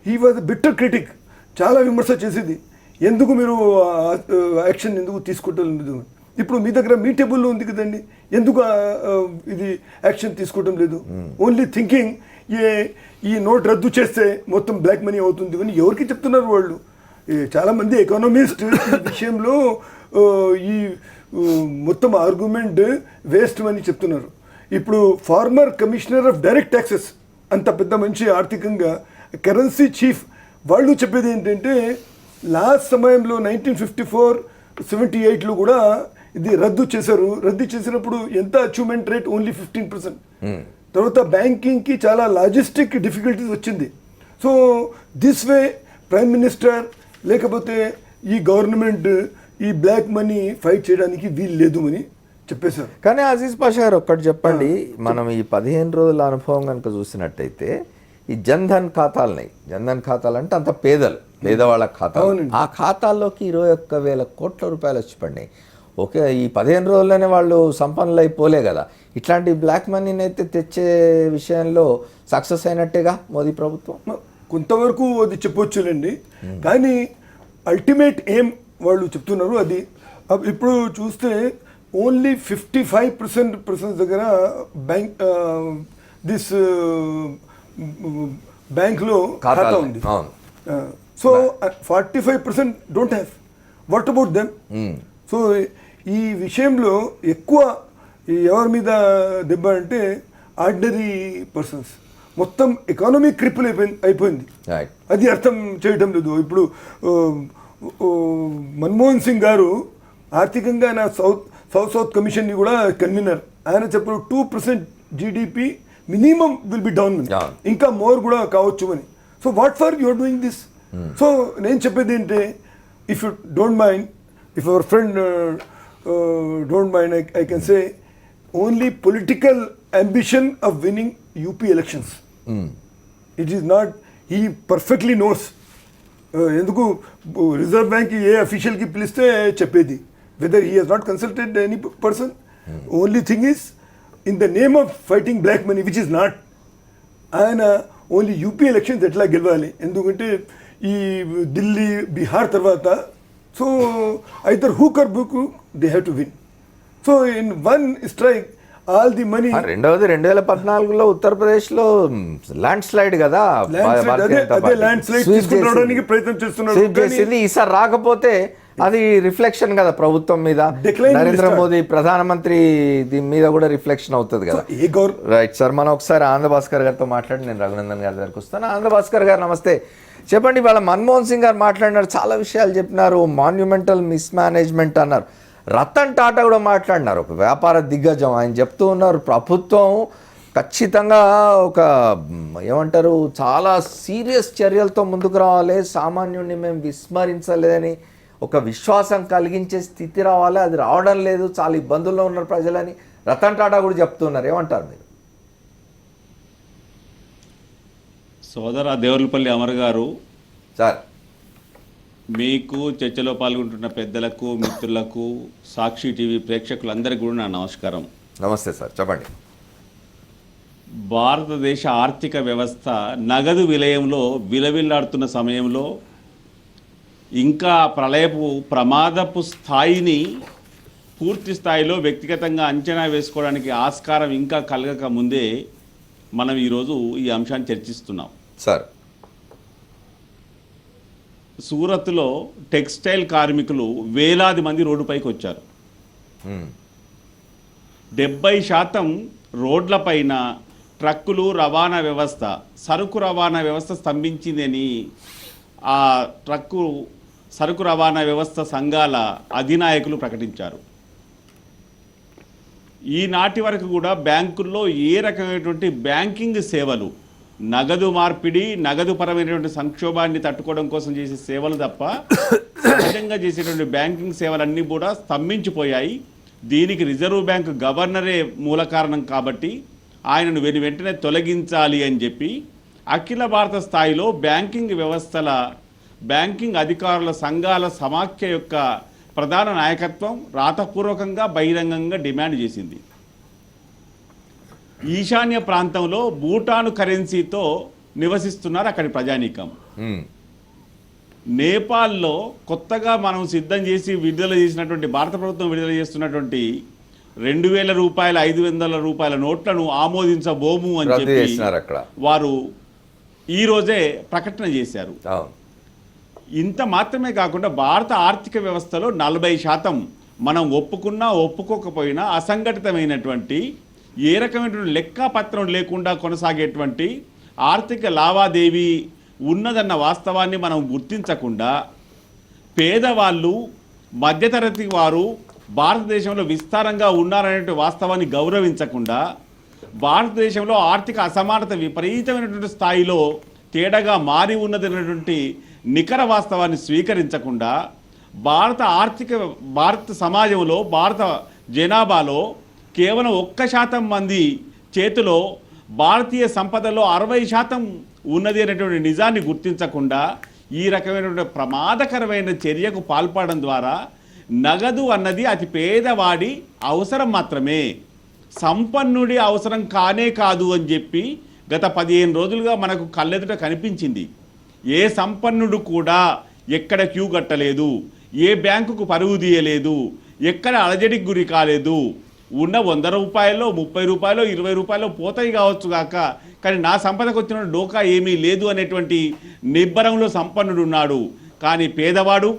హీ వాజ్ బిట్టర్ క్రిటిక్, చాలా విమర్శ చేసేది, ఎందుకు మీరు యాక్షన్ ఎందుకు తీసుకోవటం లేదు. ఇప్పుడు మీ దగ్గర మీ టేబుల్లో ఉంది కదండి, ఎందుకు ఇది యాక్షన్ తీసుకోవటం లేదు? ఓన్లీ థింకింగ్ ఈ నోట్ రద్దు చేస్తే మొత్తం బ్లాక్ మనీ అవుతుంది అని ఎవరికి చెప్తున్నారు వాళ్ళు? చాలామంది ఎకానమిస్ట్ విషయంలో ఈ మొత్తం ఆర్గ్యుమెంట్ వేస్ట్ అని చెప్తున్నారు. ఇప్పుడు former commissioner of direct taxes అంత పెద్ద మంచి ఆర్థికంగా కరెన్సీ చీఫ్ వాళ్ళు చెప్పేది ఏంటంటే లాస్ట్ సమయంలో 1954-78లో కూడా ఇది రద్దు చేశారు. రద్దు చేసినప్పుడు ఎంత అచీవ్మెంట్ రేట్ ఓన్లీ 15%. తర్వాత బ్యాంకింగ్కి చాలా లాజిస్టిక్ డిఫికల్టీస్ వచ్చింది. So this way prime minister లేకపోతే ఈ గవర్నమెంట్ ఈ బ్లాక్ మనీ ఫైట్ చేయడానికి వీలు లేదు అని చెప్పేశారు. కానీ అజీజ్ పాషా గారు ఒక్కటి చెప్పండి, మనం ఈ 15 రోజుల అనుభవం కనుక చూసినట్టయితే ఈ జన్ధన్ ఖాతాలున్నాయి. జన్ధన్ ఖాతాలు అంటే అంత పేదవాళ్ళ ఖాతాలు. ఆ ఖాతాల్లోకి 21,000 కోట్ల రూపాయలు వచ్చి పడినాయి. ఓకే, ఈ 15 రోజుల్లోనే వాళ్ళు సంపన్నులు అయిపోలే కదా. ఇట్లాంటి బ్లాక్ మనీని అయితే తెచ్చే విషయంలో సక్సెస్ అయినట్టేగా మోదీ ప్రభుత్వం. కొంతవరకు అది చెప్పొచ్చులేండి, కానీ అల్టిమేట్ ఏం వాళ్ళు చెప్తున్నారు అది ఇప్పుడు చూస్తే ఓన్లీ 55% దగ్గర బ్యాంక్లో ఖాతా ఉంది. So 45% don't have. What about them? So ఈ విషయంలో ఎక్కువ ఎవరి మీద దెబ్బ అంటే ఆర్డినరీ పర్సన్స్. మొత్తం ఎకానమీ క్రిపుల్ అయిపోయింది. అది అర్థం చేయడం లేదు. ఇప్పుడు మన్మోహన్ సింగ్ గారు ఆర్థికంగా ఆయన సౌత్ కమిషన్ని కూడా కన్వీనర్. ఆయన చెప్పారు 2% GDP minimum will be down, ఇంకా మోర్ కూడా కావచ్చు అని. So what for you are doing this? So నేను చెప్పేది ఏంటంటే, if you don't mind, if our friend don't mind, I can say only political ambition of winning UP elections. It is not, he perfectly knows. ఎందుకు Reserve Bank ఏ అఫీషియల్కి పిలిస్తే చెప్పేది, whether he has not consulted any person. Only thing is in the name of fighting black money, which is not. ఆయన only UP elections ఎట్లా గెలవాలి, ఎందుకంటే ఈ ఢిల్లీ బీహార్ తర్వాత so either hook or book they have to win. So in one strike all the money. రెండవది 2014లో ఉత్తరప్రదేశ్లో land slide కదా, ప్రయత్నం చేస్తున్నారు. ఈసారి రాకపోతే అది రిఫ్లెక్షన్ కదా ప్రభుత్వం మీద, నరేంద్ర మోదీ ప్రధానమంత్రి దీని మీద కూడా రిఫ్లెక్షన్ అవుతుంది కదా. రైట్ సార్, మనం ఒకసారి ఆనందభాస్కర్ గారితో మాట్లాడి నేను రఘునందన్ గారి దగ్గరికి వస్తాను. ఆనందభాస్కర్ గారు నమస్తే. చెప్పండి, వాళ్ళ మన్మోహన్ సింగ్ గారు మాట్లాడినారు, చాలా విషయాలు చెప్పినారు, మాన్యుమెంటల్ మిస్మేనేజ్మెంట్ అన్నారు. రతన్ టాటా కూడా మాట్లాడినారు, ఒక వ్యాపార దిగ్గజం. ఆయన చెప్తూ ఉన్నారు ప్రభుత్వం ఖచ్చితంగా ఒక ఏమంటారు చాలా సీరియస్ చర్యలతో ముందుకు రావాలి, సామాన్యుడిని మేము విస్మరించలేదని ఒక విశ్వాసం కలిగించే స్థితి రావాలి, అది రావడం లేదు, చాలా ఇబ్బందుల్లో ఉన్నారు ప్రజలని రతన్ టాటా కూడా చెప్తున్నారు. ఏమంటారు మీరు? సోదర దేవులపల్లి అమర్ గారు, సార్ మీకు చర్చలో పాల్గొంటున్న పెద్దలకు, మిత్రులకు, సాక్షి టీవీ ప్రేక్షకులందరికీ కూడా నా నమస్కారం. నమస్తే సార్, చెప్పండి. భారతదేశ ఆర్థిక వ్యవస్థ నగదు విలయంలో విలవిల్లాడుతున్న సమయంలో ఇంకా ప్రమాదపు స్థాయిని పూర్తి స్థాయిలో వ్యక్తిగతంగా అంచనా వేసుకోవడానికి ఆస్కారం ఇంకా కలగక ముందే మనం ఈరోజు ఈ అంశాన్ని చర్చిస్తున్నాం. సార్, సూరత్లో టెక్స్టైల్ కార్మికులు వేలాది మంది రోడ్డుపైకి వచ్చారు. 70% రోడ్లపైన ట్రక్కులు రవాణా వ్యవస్థ, సరుకు రవాణా వ్యవస్థ స్తంభించిందని ఆ సరుకు రవాణా వ్యవస్థ సంఘాల అధినాయకులు ప్రకటించారు. ఈనాటి వరకు కూడా బ్యాంకుల్లో ఏ రకమైనటువంటి బ్యాంకింగ్ సేవలు, నగదు మార్పిడి, నగదు పరమైనటువంటి సంక్షోభాన్ని తట్టుకోవడం కోసం చేసే సేవలు తప్ప సహజంగా చేసేటువంటి బ్యాంకింగ్ సేవలన్నీ కూడా స్తంభించిపోయాయి. దీనికి రిజర్వ్ బ్యాంక్ గవర్నరే మూల కారణం కాబట్టి ఆయనను వెంటనే తొలగించాలి అని చెప్పి అఖిల భారత స్థాయిలో బ్యాంకింగ్ అధికారుల సంఘాల సమాఖ్య యొక్క ప్రధాన నాయకత్వం రాతపూర్వకంగా బహిరంగంగా డిమాండ్ చేసింది. ఈశాన్య ప్రాంతంలో భూటాను కరెన్సీతో నివసిస్తున్నారు అక్కడి ప్రజానీకం. నేపాల్లో కొత్తగా మనం సిద్ధం చేసి విడుదల చేసినటువంటి, భారత ప్రభుత్వం విడుదల చేస్తున్నటువంటి 2,000 రూపాయల 500 రూపాయల నోట్లను ఆమోదించబోము అని చెప్పి వారు ఈరోజే ప్రకటన చేశారు. ఇంత మాత్రమే కాకుండా భారత ఆర్థిక వ్యవస్థలో 40% మనం ఒప్పుకున్నా ఒప్పుకోకపోయినా అసంఘటితమైనటువంటి ఏ రకమైనటువంటి లెక్కపత్రం లేకుండా కొనసాగేటువంటి ఆర్థిక లావాదేవీ ఉన్నదన్న వాస్తవాన్ని మనం గుర్తించకుండా పేదవాళ్ళు మధ్యతరగతి వారు భారతదేశంలో విస్తారంగా ఉన్నారనే వాస్తవాన్ని గౌరవించకుండా భారతదేశంలో ఆర్థిక అసమానత విపరీతమైనటువంటి స్థాయిలో తేడాగా మారి ఉన్నదనేటువంటి నికర వాస్తవాన్ని స్వీకరించకుండా భారత సమాజంలో భారత జనాభాలో కేవలం 1% మంది చేతిలో భారతీయ సంపదలో 60% ఉన్నది అనేటువంటి నిజాన్ని గుర్తించకుండా ఈ రకమైనటువంటి ప్రమాదకరమైన చర్యకు పాల్పడడం ద్వారా నగదు అన్నది అతి పేదవాడి అవసరం మాత్రమే, సంపన్నుడి అవసరం కానే కాదు అని చెప్పి గత 15 రోజులుగా మనకు కళ్ళెదుట కనిపించింది. ఏ సంపన్నుడు కూడా ఎక్కడ క్యూ కట్టలేదు, ఏ బ్యాంకుకు పరుగు తీయలేదు, ఎక్కడ అలజడికి గురి కాలేదు. ఉన్న 100 రూపాయల్లో 30 రూపాయలు 20 రూపాయలు పోతాయి కావచ్చు కాక, కానీ నా సంపదకు వచ్చిన డోకా ఏమీ లేదు అనేటువంటి నిబ్బరంలో సంపన్నుడు ఉన్నాడు. కానీ పేదవాడు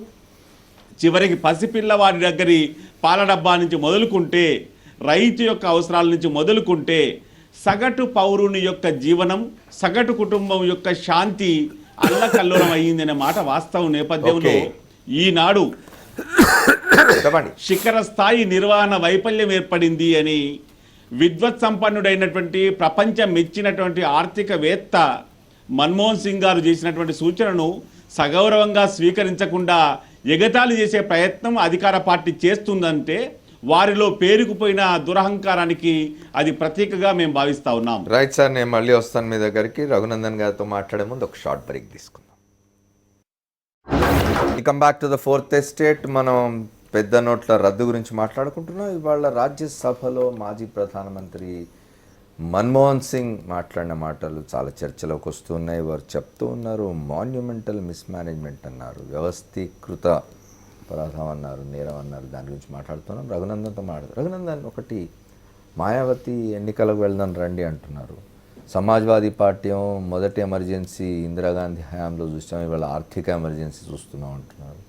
చివరికి పసిపిల్లవాడి దగ్గరి పాల డబ్బా నుంచి మొదలుకుంటే, రైతు యొక్క అవసరాల నుంచి మొదలుకుంటే, సగటు పౌరుని యొక్క జీవనం, సగటు కుటుంబం యొక్క శాంతి అల్లకల్లోలం అయ్యిందనే మాట వాస్తవం నేపథ్యంలో ఈనాడు శిఖర స్థాయి నిర్వహణ వైఫల్యం ఏర్పడింది అని విద్వత్ సంపన్నుడైనటువంటి ప్రపంచం మెచ్చినటువంటి ఆర్థికవేత్త మన్మోహన్ సింగ్ గారు చేసినటువంటి సూచనను సగౌరవంగా స్వీకరించకుండా ఎగతాళి చేసే ప్రయత్నం అధికార పార్టీ చేస్తుందంటే వారిలో పేరుకుపోయిన దురహంకారానికి అది ప్రతీకగా మేము భావిస్తా ఉన్నాం. రైట్ సార్, నేను మళ్ళీ వస్తాను మీ దగ్గరికి. రఘునందన్ గారితో మాట్లాడే ముందు ఒక షార్ట్ బ్రేక్ తీసుకుందాం. Welcome back to the fourth estate. మనం పెద్ద నోట్ల రద్దు గురించి మాట్లాడుకుంటున్నాం. ఇవాళ రాజ్యసభలో మాజీ ప్రధానమంత్రి మన్మోహన్ సింగ్ మాట్లాడిన మాటలు చాలా చర్చలోకి వస్తున్నాయి. వారు చెప్తూ ఉన్నారు మాన్యుమెంటల్ మిస్మేనేజ్మెంట్ అన్నారు, వ్యవస్థీకృత అపరాధం అన్నారు, నేరం అన్నారు. దాని గురించి మాట్లాడుతున్నాం. రఘునందన్తో మాట్లాడుతారు. రఘునందన్, ఒకటి మాయావతి ఎన్నికలకు వెళ్దాం రండి అంటున్నారు. సమాజ్వాదీ పార్టీ మొదటి ఎమర్జెన్సీ ఇందిరాగాంధీ హయాంలో చూసాం, ఇవాళ ఆర్థిక ఎమర్జెన్సీ చూస్తున్నాం అంటున్నారు.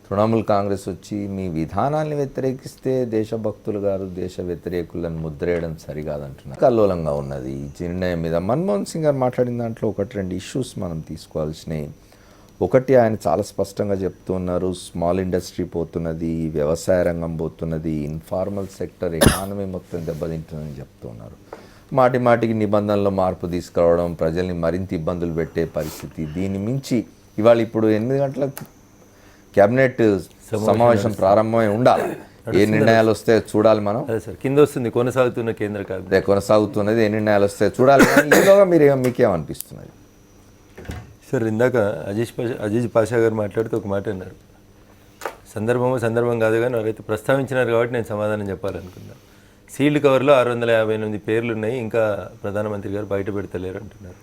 తృణమూల్ కాంగ్రెస్ వచ్చి మీ విధానాన్ని వ్యతిరేకిస్తే దేశభక్తులు గారు దేశ వ్యతిరేకులను ముద్రేయడం సరికాదంటున్నారు. కల్లోలంగా ఉన్నది ఈ నిర్ణయం మీద. మన్మోహన్ సింగ్ గారు మాట్లాడిన దాంట్లో 1-2 ఇష్యూస్ మనం తీసుకోవాల్సినవి. ఒకటి, ఆయన చాలా స్పష్టంగా చెప్తున్నారు, స్మాల్ ఇండస్ట్రీ పోతున్నది, వ్యవసాయ రంగం పోతున్నది, ఇన్ఫార్మల్ సెక్టర్ ఎకానమీ మొత్తం దెబ్బతింటుందని చెప్తున్నారు. మాటి మాటికి నిబంధనల్లో మార్పు తీసుకురావడం, ప్రజల్ని మరింత ఇబ్బందులు పెట్టే పరిస్థితి. దీన్ని మించి ఇవాళ ఇప్పుడు 8 గంటలకు క్యాబినెట్ సమావేశం ప్రారంభమై ఉండాలి. ఏ నిర్ణయాలు వస్తే చూడాలి మనం. అదే సార్, కింద వస్తుంది కొనసాగుతున్న కేంద్ర క్యాబినెట్ కొనసాగుతున్నది. ఏ నిర్ణయాలు వస్తే చూడాలి. ఈలోగా మీకేమనిపిస్తున్నది సార్? ఇందాక అజీజ్ పాషా గారు మాట్లాడుతూ ఒక మాట అన్నారు, సందర్భం కాదు కానీ వారైతే ప్రస్తావించినారు కాబట్టి నేను సమాధానం చెప్పాలనుకున్నాను. సీల్డ్ కవర్లో 658 పేర్లు ఉన్నాయి, ఇంకా ప్రధానమంత్రి గారు బయట పెడతలేరు అంటున్నారు.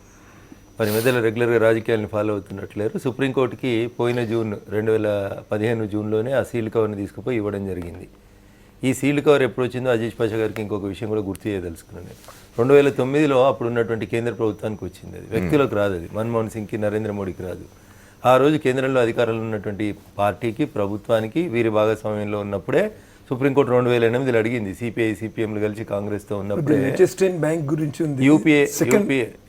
వారి మధ్యలో రెగ్యులర్గా రాజకీయాలను ఫాలో అవుతున్నట్లేరు. సుప్రీంకోర్టుకి పోయిన 2015 జూన్లోనే ఆ సీల్డ్ కవర్ని తీసుకుపోయి ఇవ్వడం జరిగింది. ఈ సీల్డ్ కవర్ ఎప్పుడు వచ్చిందో అజీజ్ పాషా గారికి ఇంకొక విషయం కూడా గుర్తు చేయదలుచుకున్నాను. 2009లో అప్పుడు ఉన్నటువంటి కేంద్ర ప్రభుత్వానికి వచ్చింది. అది వ్యక్తులకు రాదు, అది మన్మోహన్ సింగ్కి నరేంద్ర మోడీకి రాదు. ఆ రోజు కేంద్రంలో అధికారంలో ఉన్నటువంటి పార్టీకి ప్రభుత్వానికి వీరి భాగస్వామ్యంలో ఉన్నప్పుడే సుప్రీంకోర్టు 2008లో అడిగింది. సిపిఐ సిపిఎంలు కలిసి కాంగ్రెస్తో ఉన్నప్పుడే బ్యాంక్ గురించి యూపీఏ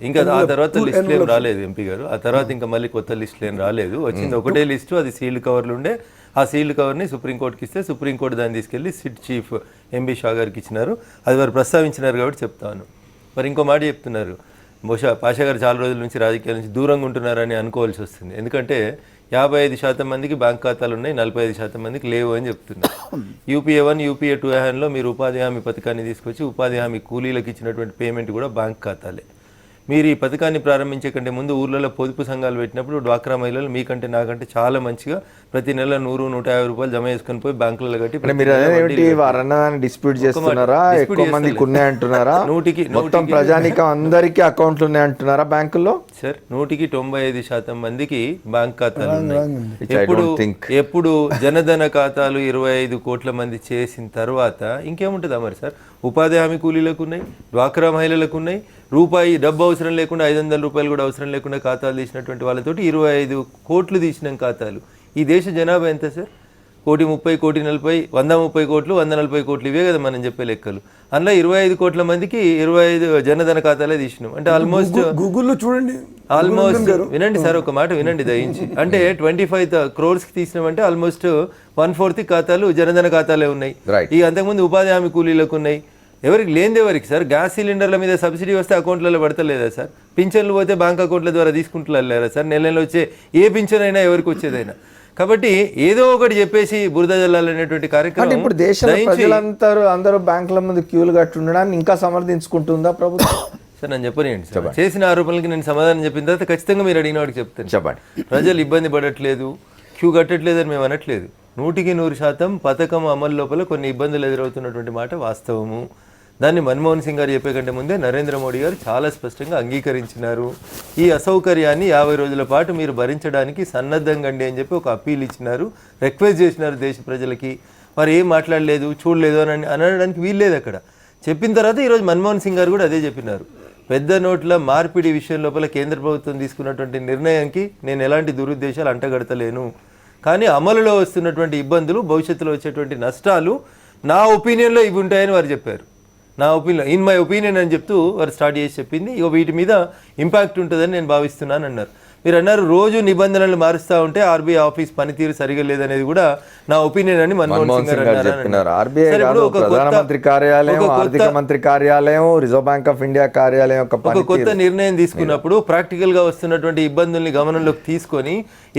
ఇంకా ఆ తర్వాత లిస్టులు ఏం రాలేదు ఎంపీ గారు. ఆ తర్వాత ఇంకా మళ్ళీ కొత్త లిస్టులు ఏం రాలేదు. వచ్చింది ఒకటే లిస్టు, అది సీల్డ్ కవర్లు ఉండే. ఆ సీల్డ్ కవర్ని సుప్రీంకోర్టుకి ఇస్తే సుప్రీంకోర్టు దాన్ని తీసుకెళ్లి సిట్ చీఫ్ ఎంబీ షా గారికి ఇచ్చినారు. అది వారు ప్రస్తావించినారు కాబట్టి చెప్తాను. మరి ఇంకో మాట చెప్తున్నారు, బహుశా పాషా గారు చాలా రోజుల నుంచి రాజకీయాల నుంచి దూరంగా ఉంటున్నారని అనుకోవాల్సి వస్తుంది. ఎందుకంటే 55% మందికి బ్యాంక్ ఖాతాలు ఉన్నాయి, 45% మందికి లేవు అని చెప్తున్నారు. యూపీఏ 1 యూపీఏ 2 హ్యాండ్లో మీరు ఉపాధి హామీ పథకాన్ని తీసుకొచ్చి ఉపాధి హామీ కూలీలకు ఇచ్చినటువంటి పేమెంట్ కూడా బ్యాంక్ ఖాతాలే. మీరు ఈ పథకాన్ని ప్రారంభించే కంటే ముందు ఊర్లలో పొదుపు సంఘాలు పెట్టినప్పుడు డ్వాక్రా మహిళలు మీకంటే నాకంటే చాలా మంచిగా ప్రతి నెల 100-150 రూపాయలు జమ చేసుకుని పోయి బ్యాంకులలో కట్టి డిస్ప్యూట్ చేస్తున్నారా? ఎక్కువ మందికి ఉన్నాయంటున్నారా? 100కి మొత్తం ప్రజానికం అందరికీ అకౌంట్లు ఉన్నాయంటున్నారా బ్యాంకుల్లో? సార్ 100కి 95% మందికి బ్యాంక్ ఖాతాలు ఉన్నాయి. ఎప్పుడు జనధన ఖాతాలు 25 కోట్ల మంది చేసిన తర్వాత ఇంకేముంటుందా మరి సార్? ఉపాధి హామీ కూలీలకు ఉన్నాయి, డ్వాక్రా మహిళలకు ఉన్నాయి, రూపాయి డబ్బు అవసరం లేకుండా 500 రూపాయలు కూడా అవసరం లేకుండా ఖాతాలు తీసినటువంటి వాళ్ళతోటి 25 కోట్లు తీసినాం ఖాతాలు. ఈ దేశ జనాభా ఎంత సార్? 1,30,00,000, 1,40,00,000, 130 కోట్లు, 140 కోట్లు, ఇవే కదా మనం చెప్పే లెక్కలు. అందులో 25 కోట్ల మందికి 25 జనధన ఖాతాలే తీసినాం. అంటే ఆల్మోస్ట్ గూగుల్లో చూడండి, ఆల్మోస్ట్ వినండి సార్, ఒక మాట వినండి దయించి. అంటే 25 crores తీసినామంటే ఆల్మోస్ట్ 1/4 ఖాతాలు జనధన ఖాతాలే ఉన్నాయి. ఈ అంతకుముందు ఉపాధి హామీ కూలీలకు ఉన్నాయి. ఎవరికి లేనిది ఎవరికి సార్? గ్యాస్ సిలిండర్ల మీద సబ్సిడీ వస్తే అకౌంట్లలో పడతలేదా సార్? పింఛన్లు పోతే బ్యాంక్ అకౌంట్ల ద్వారా తీసుకుంటున్నారా సార్? నెల నెల వచ్చే ఏ పింఛన్ అయినా ఎవరికి వచ్చేదైనా. కాబట్టి ఏదో ఒకటి చెప్పేసి బురద జల్లాలనేటువంటి కార్యక్రమం. ఇప్పుడు దేశంలో అందరూ బ్యాంకుల ముందు క్యూలు కట్టి ఉండడాన్ని ఇంకా సమర్థించుకుంటుందా ప్రభుత్వం? సార్ నేను చెప్పనియండి సార్, చేసిన ఆరోపణలకి నేను సమాధానం చెప్పిన తర్వాత ఖచ్చితంగా మీరు అడిగిన వాడికి చెప్తాను. చెప్పండి. ప్రజలు ఇబ్బంది పడట్లేదు, క్యూ కట్టట్లేదని మేము అనట్లేదు. 100% పథకం అమలు లోపల కొన్ని ఇబ్బందులు ఎదురవుతున్నటువంటి మాట వాస్తవము. దాన్ని మన్మోహన్ సింగ్ గారు చెప్పే కంటే ముందే నరేంద్ర మోడీ గారు చాలా స్పష్టంగా అంగీకరించినారు. ఈ అసౌకర్యాన్ని 50 రోజుల పాటు మీరు భరించడానికి సన్నద్ధంగా అండి అని చెప్పి ఒక అప్పీల్ ఇచ్చినారు, రిక్వెస్ట్ చేసినారు దేశ ప్రజలకి. వారు ఏం మాట్లాడలేదు, చూడలేదు అని అనడానికి వీల్లేదు అక్కడ. చెప్పిన తర్వాత ఈరోజు మన్మోహన్ సింగ్ గారు కూడా అదే చెప్పినారు. పెద్ద నోట్ల మార్పిడి విషయం లోపల కేంద్ర ప్రభుత్వం తీసుకున్నటువంటి నిర్ణయానికి నేను ఎలాంటి దురుద్దేశాలు అంటగడతలేను, కానీ అమలులో వస్తున్నటువంటి ఇబ్బందులు, భవిష్యత్తులో వచ్చేటువంటి నష్టాలు నా ఒపీనియన్లో ఇవి ఉంటాయని వారు చెప్పారు. నా ఒపీనియన్, ఇన్ మై ఒపీనియన్ అని చెప్తూ వారు స్టార్ట్ చేసి చెప్పింది. ఇక వీటి మీద ఇంపాక్ట్ ఉంటుందని నేను భావిస్తున్నాను అన్నారు. మీరు అన్నారు రోజు నిబంధనలు మారుస్తూ ఉంటే ఆర్బీఐ ఆఫీస్ పనితీరు సరిగా లేదనేది కూడా నా ఒపీనియన్ అని మన్మోహన్ సింగ్ గారు చెప్పినారు. ఆర్బీఐ ప్రధానమంత్రి కార్యాలయం, ఆర్థిక మంత్రి కార్యాలయం, రిజర్వ్ బ్యాంక్ ఆఫ్ ఇండియా కార్యాలయం ఒక కొత్త నిర్ణయం తీసుకున్నప్పుడు ప్రాక్టికల్ గా వస్తున్నటువంటి ఇబ్బందుల్ని గమనంలోకి తీసుకొని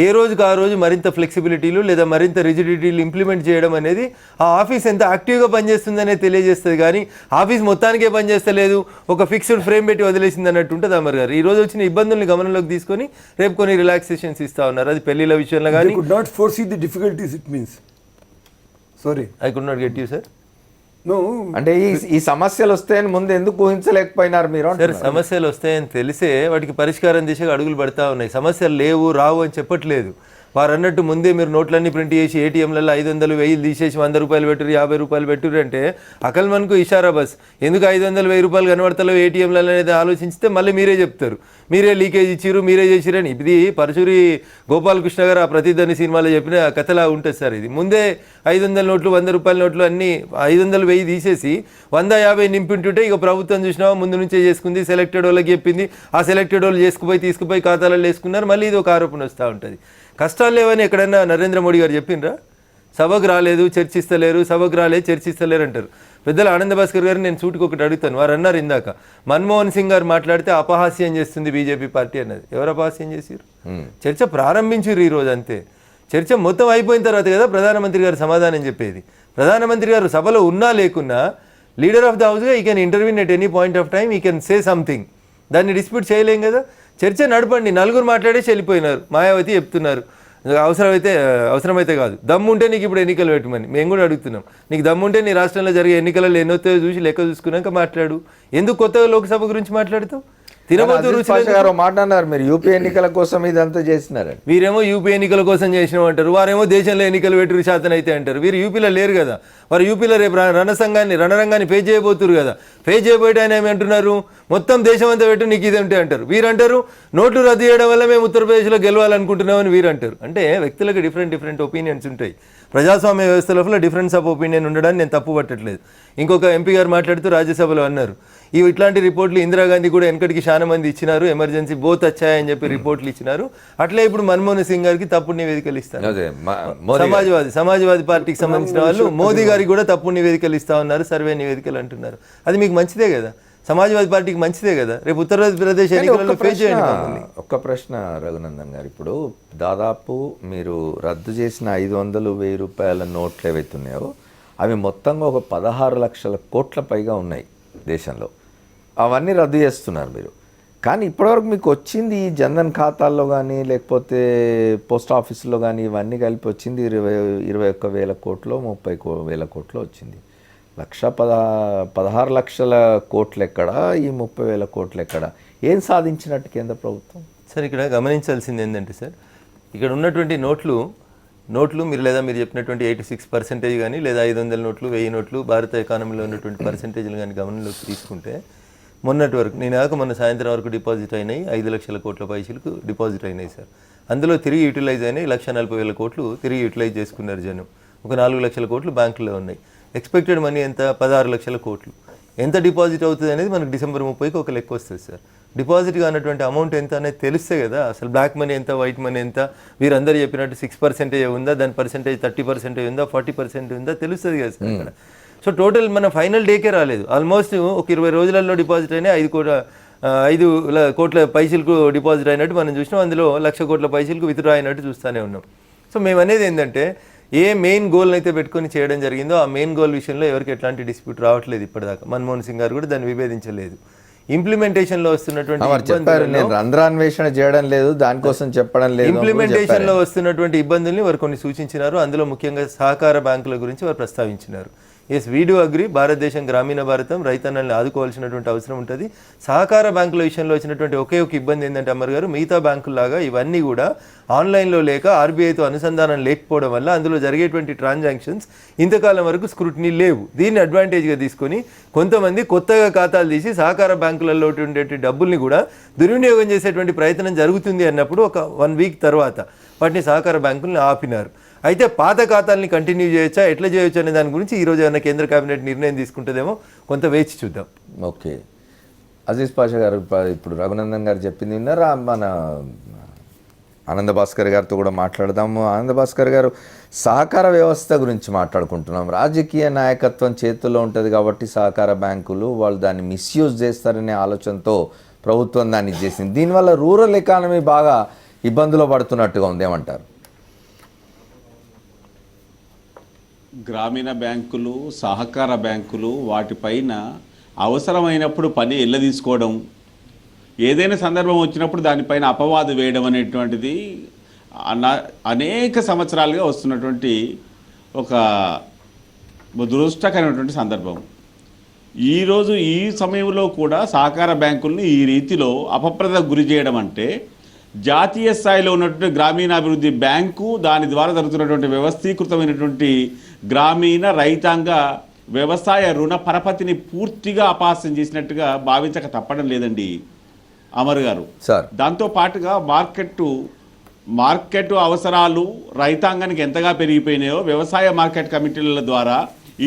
ఏ రోజుకి ఆ రోజు మరింత ఫ్లెక్సిబిలిటీలు లేదా మరింత రిజిడిటీలు ఇంప్లిమెంట్ చేయడం అనేది ఆ ఆఫీస్ ఎంత యాక్టివ్గా పనిచేస్తుందనే తెలియజేస్తుంది. కానీ ఆఫీస్ మొత్తానికే పనిచేస్తలేదు, ఒక ఫిక్స్డ్ ఫ్రేమ్ పెట్టి వదిలేసింది అన్నట్టు ఉంటుంది. అమర్ గారు ఈ రోజు వచ్చిన ఇబ్బందుల్ని గమనంలోకి తీసుకొని రేపు కొన్ని రిలాక్సేషన్స్ ఇస్తా ఉన్నారు. అది పెళ్లిళ్ళ విషయంలో కానీ I could not get you, sir. అంటే ఈ సమస్యలు వస్తాయని ముందు ఎందుకు ఊహించలేకపోయినారు మీరు? సార్ సమస్యలు వస్తాయని తెలిసే వాటికి పరిష్కారం దిశగా అడుగులు పడతా ఉన్నాయి. సమస్యలు లేవు, రావు అని చెప్పట్లేదు. వారు అన్నట్టు ముందే మీరు నోట్లన్నీ ప్రింట్ చేసి ఏటీఎంలలో 500, 1000 తీసేసి 100 రూపాయలు పెట్టురు, 50 రూపాయలు పెట్టురు అంటే అకల్మన్కు ఇషారా బస్. ఎందుకు 500, 1000 రూపాయలు కనబడతలేవు ఏటీఎంలలో అనేది ఆలోచిస్తే మళ్ళీ మీరే చెప్తారు, మీరే లీకేజ్ ఇచ్చిరు, మీరే చేసిరని. ఇది పరశురి గోపాలకృష్ణ గారు ఆ ప్రతిధ్వని సినిమాలో చెప్పిన కథలా ఉంటుంది సార్. ఇది ముందే 500 నోట్లు, 100 రూపాయల నోట్లు అన్నీ 500, 1000 తీసేసి 100, 50 నింపింటుంటే ఇక ప్రభుత్వం చూసినా ముందు నుంచే చేసుకుంది, సెలెక్టెడ్ వాళ్ళకి చెప్పింది, ఆ సెలెక్టెడ్ వాళ్ళు తీసుకుపోయి ఖాతాలలో వేసుకున్నారు. మళ్ళీ ఇది ఒక ఆరోపణ వస్తూ ఉంటుంది. కష్టాలు లేవని ఎక్కడైనా నరేంద్ర మోడీ గారు చెప్పిండ్రా? సభకు రాలేదు, చర్చిస్తలేరు, సభకు రాలేదు, చర్చిస్తలేరు అంటారు. పెద్దల ఆనంద భాస్కర్ గారు నేను సూటికి ఒకటి అడుగుతాను. వారు అన్నారు ఇందాక మన్మోహన్ సింగ్ గారు మాట్లాడితే అపహాస్యం చేస్తుంది బీజేపీ పార్టీ అన్నది. ఎవరు అపహాస్యం చేసిరు? చర్చ ప్రారంభించారు ఈరోజు అంతే. చర్చ మొత్తం అయిపోయిన తర్వాత కదా ప్రధానమంత్రి గారు సమాధానం చెప్పేది. ప్రధానమంత్రి గారు సభలో ఉన్నా లేకున్నా లీడర్ ఆఫ్ ద హౌస్గా ఈ can intervene at any point of time, ఈ కెన్ సే సంథింగ్. దాన్ని డిస్ప్యూట్ చేయలేం కదా. చర్చ నడపండి. నలుగురు మాట్లాడేసి వెళ్ళిపోయినారు. మాయావతి చెప్తున్నారు అవసరమైతే కాదు, దమ్ముంటే నీకు ఇప్పుడు ఎన్నికలు పెట్టమని మేము కూడా అడుగుతున్నాం. నీకు దమ్ముంటే నీ రాష్ట్రంలో జరిగే ఎన్నికలలో ఎన్నోతో చూసి లెక్క చూసుకున్నాక మాట్లాడు. ఎందుకు కొత్తగా లోక్సభ గురించి మాట్లాడుతావు? గారు మాట్లాడారు మీరు యూపీ ఎన్నికల కోసం ఇదంతా చేసినారు. వీరేమో యూపీ ఎన్నికల కోసం చేసినాం అంటారు, వారేమో దేశంలో ఎన్నికలు పెట్టురు శాతం అయితే అంటారు. వీరు యూపీలో లేరు కదా. వారు యూపీలో రేపు రణరంగాన్ని పే చేయబోతురు కదా. పే చేయబోయే ఆయన ఏమంటున్నారు, మొత్తం దేశం అంతా పెట్టు నీకు ఇది ఉంటే అంటారు. వీరంటారు నోట్లు రద్దు చేయడం వల్ల మేము ఉత్తరప్రదేశ్లో గెలవాలనుకుంటున్నామని వీరంటారు. అంటే వ్యక్తులకు డిఫరెంట్ ఒపీనియన్స్ ఉంటాయి. ప్రజాస్వామ్య వ్యవస్థ లోపల డిఫరెన్స్ ఆఫ్ ఒపీనియన్ ఉండడాన్ని నేను తప్పు పట్టట్లేదు. ఇంకొక ఎంపీ గారు మాట్లాడుతూ రాజ్యసభలో అన్నారు, ఇట్లాంటి రిపోర్ట్లు ఇందిరాగాంధీ కూడా వెనకటికి చాలా మంది ఇచ్చినారు, ఎమర్జెన్సీ బోత్ వచ్చాయని చెప్పి రిపోర్ట్లు ఇచ్చినారు. అట్లే ఇప్పుడు మన్మోహన్ సింగ్ గారికి తప్పుడు నివేదికలు ఇస్తారు. సమాజ్వాదీ పార్టీకి సంబంధించిన వాళ్ళు మోదీ గారికి కూడా తప్పుడు నివేదికలు ఇస్తా ఉన్నారు, సర్వే నివేదికలు అంటున్నారు. అది మీకు మంచిదే కదా, సమాజ్వాదీ పార్టీకి మంచిదే కదా. రేపు ఉత్తరప్రదేశ్ ఎన్నికలలో ఫేస్ చేయండి. ఒక్క ప్రశ్న రఘునందన్ గారు, ఇప్పుడు దాదాపు మీరు రద్దు చేసిన 500, 1000 రూపాయల నోట్లు ఏవైతున్నాయో అవి మొత్తంగా ఒక 16 లక్షల కోట్ల పైగా ఉన్నాయి దేశంలో. అవన్నీ రద్దు చేస్తున్నారు మీరు. కానీ ఇప్పటివరకు మీకు వచ్చింది ఈ జన్ధన్ ఖాతాల్లో కానీ లేకపోతే పోస్ట్ ఆఫీసులో కానీ ఇవన్నీ కలిపి వచ్చింది 21,000 కోట్లు, 30,000 కోట్లు వచ్చింది. 16 లక్షల కోట్లు ఎక్కడ, ఈ 30,000 కోట్లు ఎక్కడ? ఏం సాధించినట్టు కేంద్ర ప్రభుత్వం? సార్ ఇక్కడ గమనించాల్సింది ఏంటంటే సార్, ఇక్కడ ఉన్నటువంటి నోట్లు మీరు చెప్పినటువంటి 86% కానీ లేదా 500 నోట్లు, 1000 నోట్లు భారత ఎకానమీలో ఉన్నటువంటి పర్సెంటేజ్లు కానీ గమనంలోకి తీసుకుంటే మొన్నటి వరకు మొన్న సాయంత్రం వరకు డిపాజిట్ అయినాయి 5 లక్షల కోట్ల పైసలకు డిపాజిట్ అయినాయి సార్. అందులో తిరిగి యూటిలైజ్ అయినాయి 1,40,000 కోట్లు తిరిగి యూటిలైజ్ చేసుకున్నారు జనం. ఒక 4 లక్షల కోట్లు బ్యాంకులో ఉన్నాయి. ఎక్స్పెక్టెడ్ మనీ ఎంత? 16 లక్షల కోట్లు. ఎంత డిపాజిట్ అవుతుంది అనేది మనకు డిసెంబర్ 30కి ఒక లెక్క వస్తుంది సార్. డిపాజిట్ కానటువంటి అమౌంట్ ఎంత అనేది తెలిస్తే కదా అసలు బ్లాక్ మనీ ఎంత, వైట్ మనీ ఎంత, వీరందరూ చెప్పినట్టు 6% ఉందా, దాని పర్సెంటేజ్ 30% ఉందా, 40% ఉందా తెలుస్తుంది కదా సార్ అక్కడ. సో టోటల్ మన ఫైనల్ డేకే రాలేదు. ఆల్మోస్ట్ ఒక 20 రోజులలో డిపాజిట్ అయినా 5 కోట్ల పైసలకు డిపాజిట్ అయినట్టు మనం చూసినాం. అందులో 1,00,000 కోట్ల పైసలకు విత్డ్రా అయినట్టు చూస్తూనే ఉన్నాం. సో మేము అనేది ఏంటంటే ఏ మెయిన్ గోల్ని అయితే పెట్టుకొని చేయడం జరిగిందో ఆ మెయిన్ గోల్ విషయంలో ఎవరికి ఎట్లాంటి డిస్ప్యూట్ రావట్లేదు ఇప్పటిదాకా. మన్మోహన్ సింగ్ గారు కూడా దాన్ని విభేదించలేదు. ఇంప్లిమెంటేషన్లో వస్తున్నటువంటి నేను రంధ్రాన్వేషణ చేయడం లేదు, దానికోసం చెప్పడం లేదు. ఇంప్లిమెంటేషన్లో వస్తున్నటువంటి ఇబ్బందుల్ని వారు కొన్ని సూచించినారు. అందులో ముఖ్యంగా సహకార బ్యాంకుల గురించి వారు ప్రస్తావించినారు. Yes, we do agree. భారతదేశం గ్రామీణ భారతం, రైతన్నల్ని ఆదుకోవాల్సినటువంటి అవసరం ఉంటుంది. సహకార బ్యాంకుల విషయంలో వచ్చినటువంటి ఒకే ఒక ఇబ్బంది ఏంటంటే అమర్ గారు, మిగతా బ్యాంకుల్లాగా ఇవన్నీ కూడా ఆన్లైన్లో లేక ఆర్బీఐతో అనుసంధానం లేకపోవడం వల్ల అందులో జరిగేటువంటి ట్రాన్సాక్షన్స్ ఇంతకాలం వరకు స్క్రూటినీ లేవు. దీన్ని అడ్వాంటేజ్గా తీసుకొని కొంతమంది కొత్తగా ఖాతాలు తీసి సహకార బ్యాంకులలో ఉండేటువంటి డబ్బుల్ని కూడా దుర్వినియోగం చేసేటువంటి ప్రయత్నం జరుగుతుంది అన్నప్పుడు ఒక 1 వీక్ తర్వాత వాటిని సహకార బ్యాంకుల్ని ఆపినారు. అయితే పాత ఖాతాలని కంటిన్యూ చేయొచ్చా, ఎట్లా చేయొచ్చు అనే దాని గురించి ఈరోజు ఏమైనా కేంద్ర కేబినెట్ నిర్ణయం తీసుకుంటుందేమో కొంత వేచి చూద్దాం. ఓకే, అజీజ్ పాషా గారు ఇప్పుడు రఘునందన్ గారు చెప్పింది విన్నారా? మన ఆనంద భాస్కర్ గారితో కూడా మాట్లాడదాము. ఆనంద భాస్కర్ గారు, సహకార వ్యవస్థ గురించి మాట్లాడుకుంటున్నాం. రాజకీయ నాయకత్వం చేతుల్లో ఉంటుంది కాబట్టి సహకార బ్యాంకులు వాళ్ళు దాన్ని మిస్యూజ్ చేస్తారనే ఆలోచనతో ప్రభుత్వం దాన్ని చేసింది. దీనివల్ల రూరల్ ఎకానమీ బాగా ఇబ్బందులు పడుతున్నట్టుగా ఉంది, ఏమంటారు? గ్రామీణ బ్యాంకులు, సహకార బ్యాంకులు వాటిపైన అవసరమైనప్పుడు పని ఎల్లదీసుకోవడం, ఏదైనా సందర్భం వచ్చినప్పుడు దానిపైన అపవాదు వేయడం అనేటువంటిది అనేక సంవత్సరాలుగా వస్తున్నటువంటి ఒక దురదృష్టకరమైనటువంటి సందర్భం. ఈరోజు ఈ సమయంలో కూడా సహకార బ్యాంకుల్ని ఈ రీతిలో అపప్రదకు గురి చేయడం అంటే జాతీయ స్థాయిలో ఉన్నటువంటి గ్రామీణాభివృద్ధి బ్యాంకు దాని ద్వారా జరుగుతున్నటువంటి వ్యవస్థీకృతమైనటువంటి గ్రామీణ రైతాంగ వ్యవసాయ రుణ పరపతిని పూర్తిగా అపహాస్యం చేసినట్టుగా భావించక తప్పడం లేదండి అమర్ గారు. దాంతో పాటుగా మార్కెట్ అవసరాలు రైతాంగానికి ఎంతగా పెరిగిపోయినాయో వ్యవసాయ మార్కెట్ కమిటీల ద్వారా,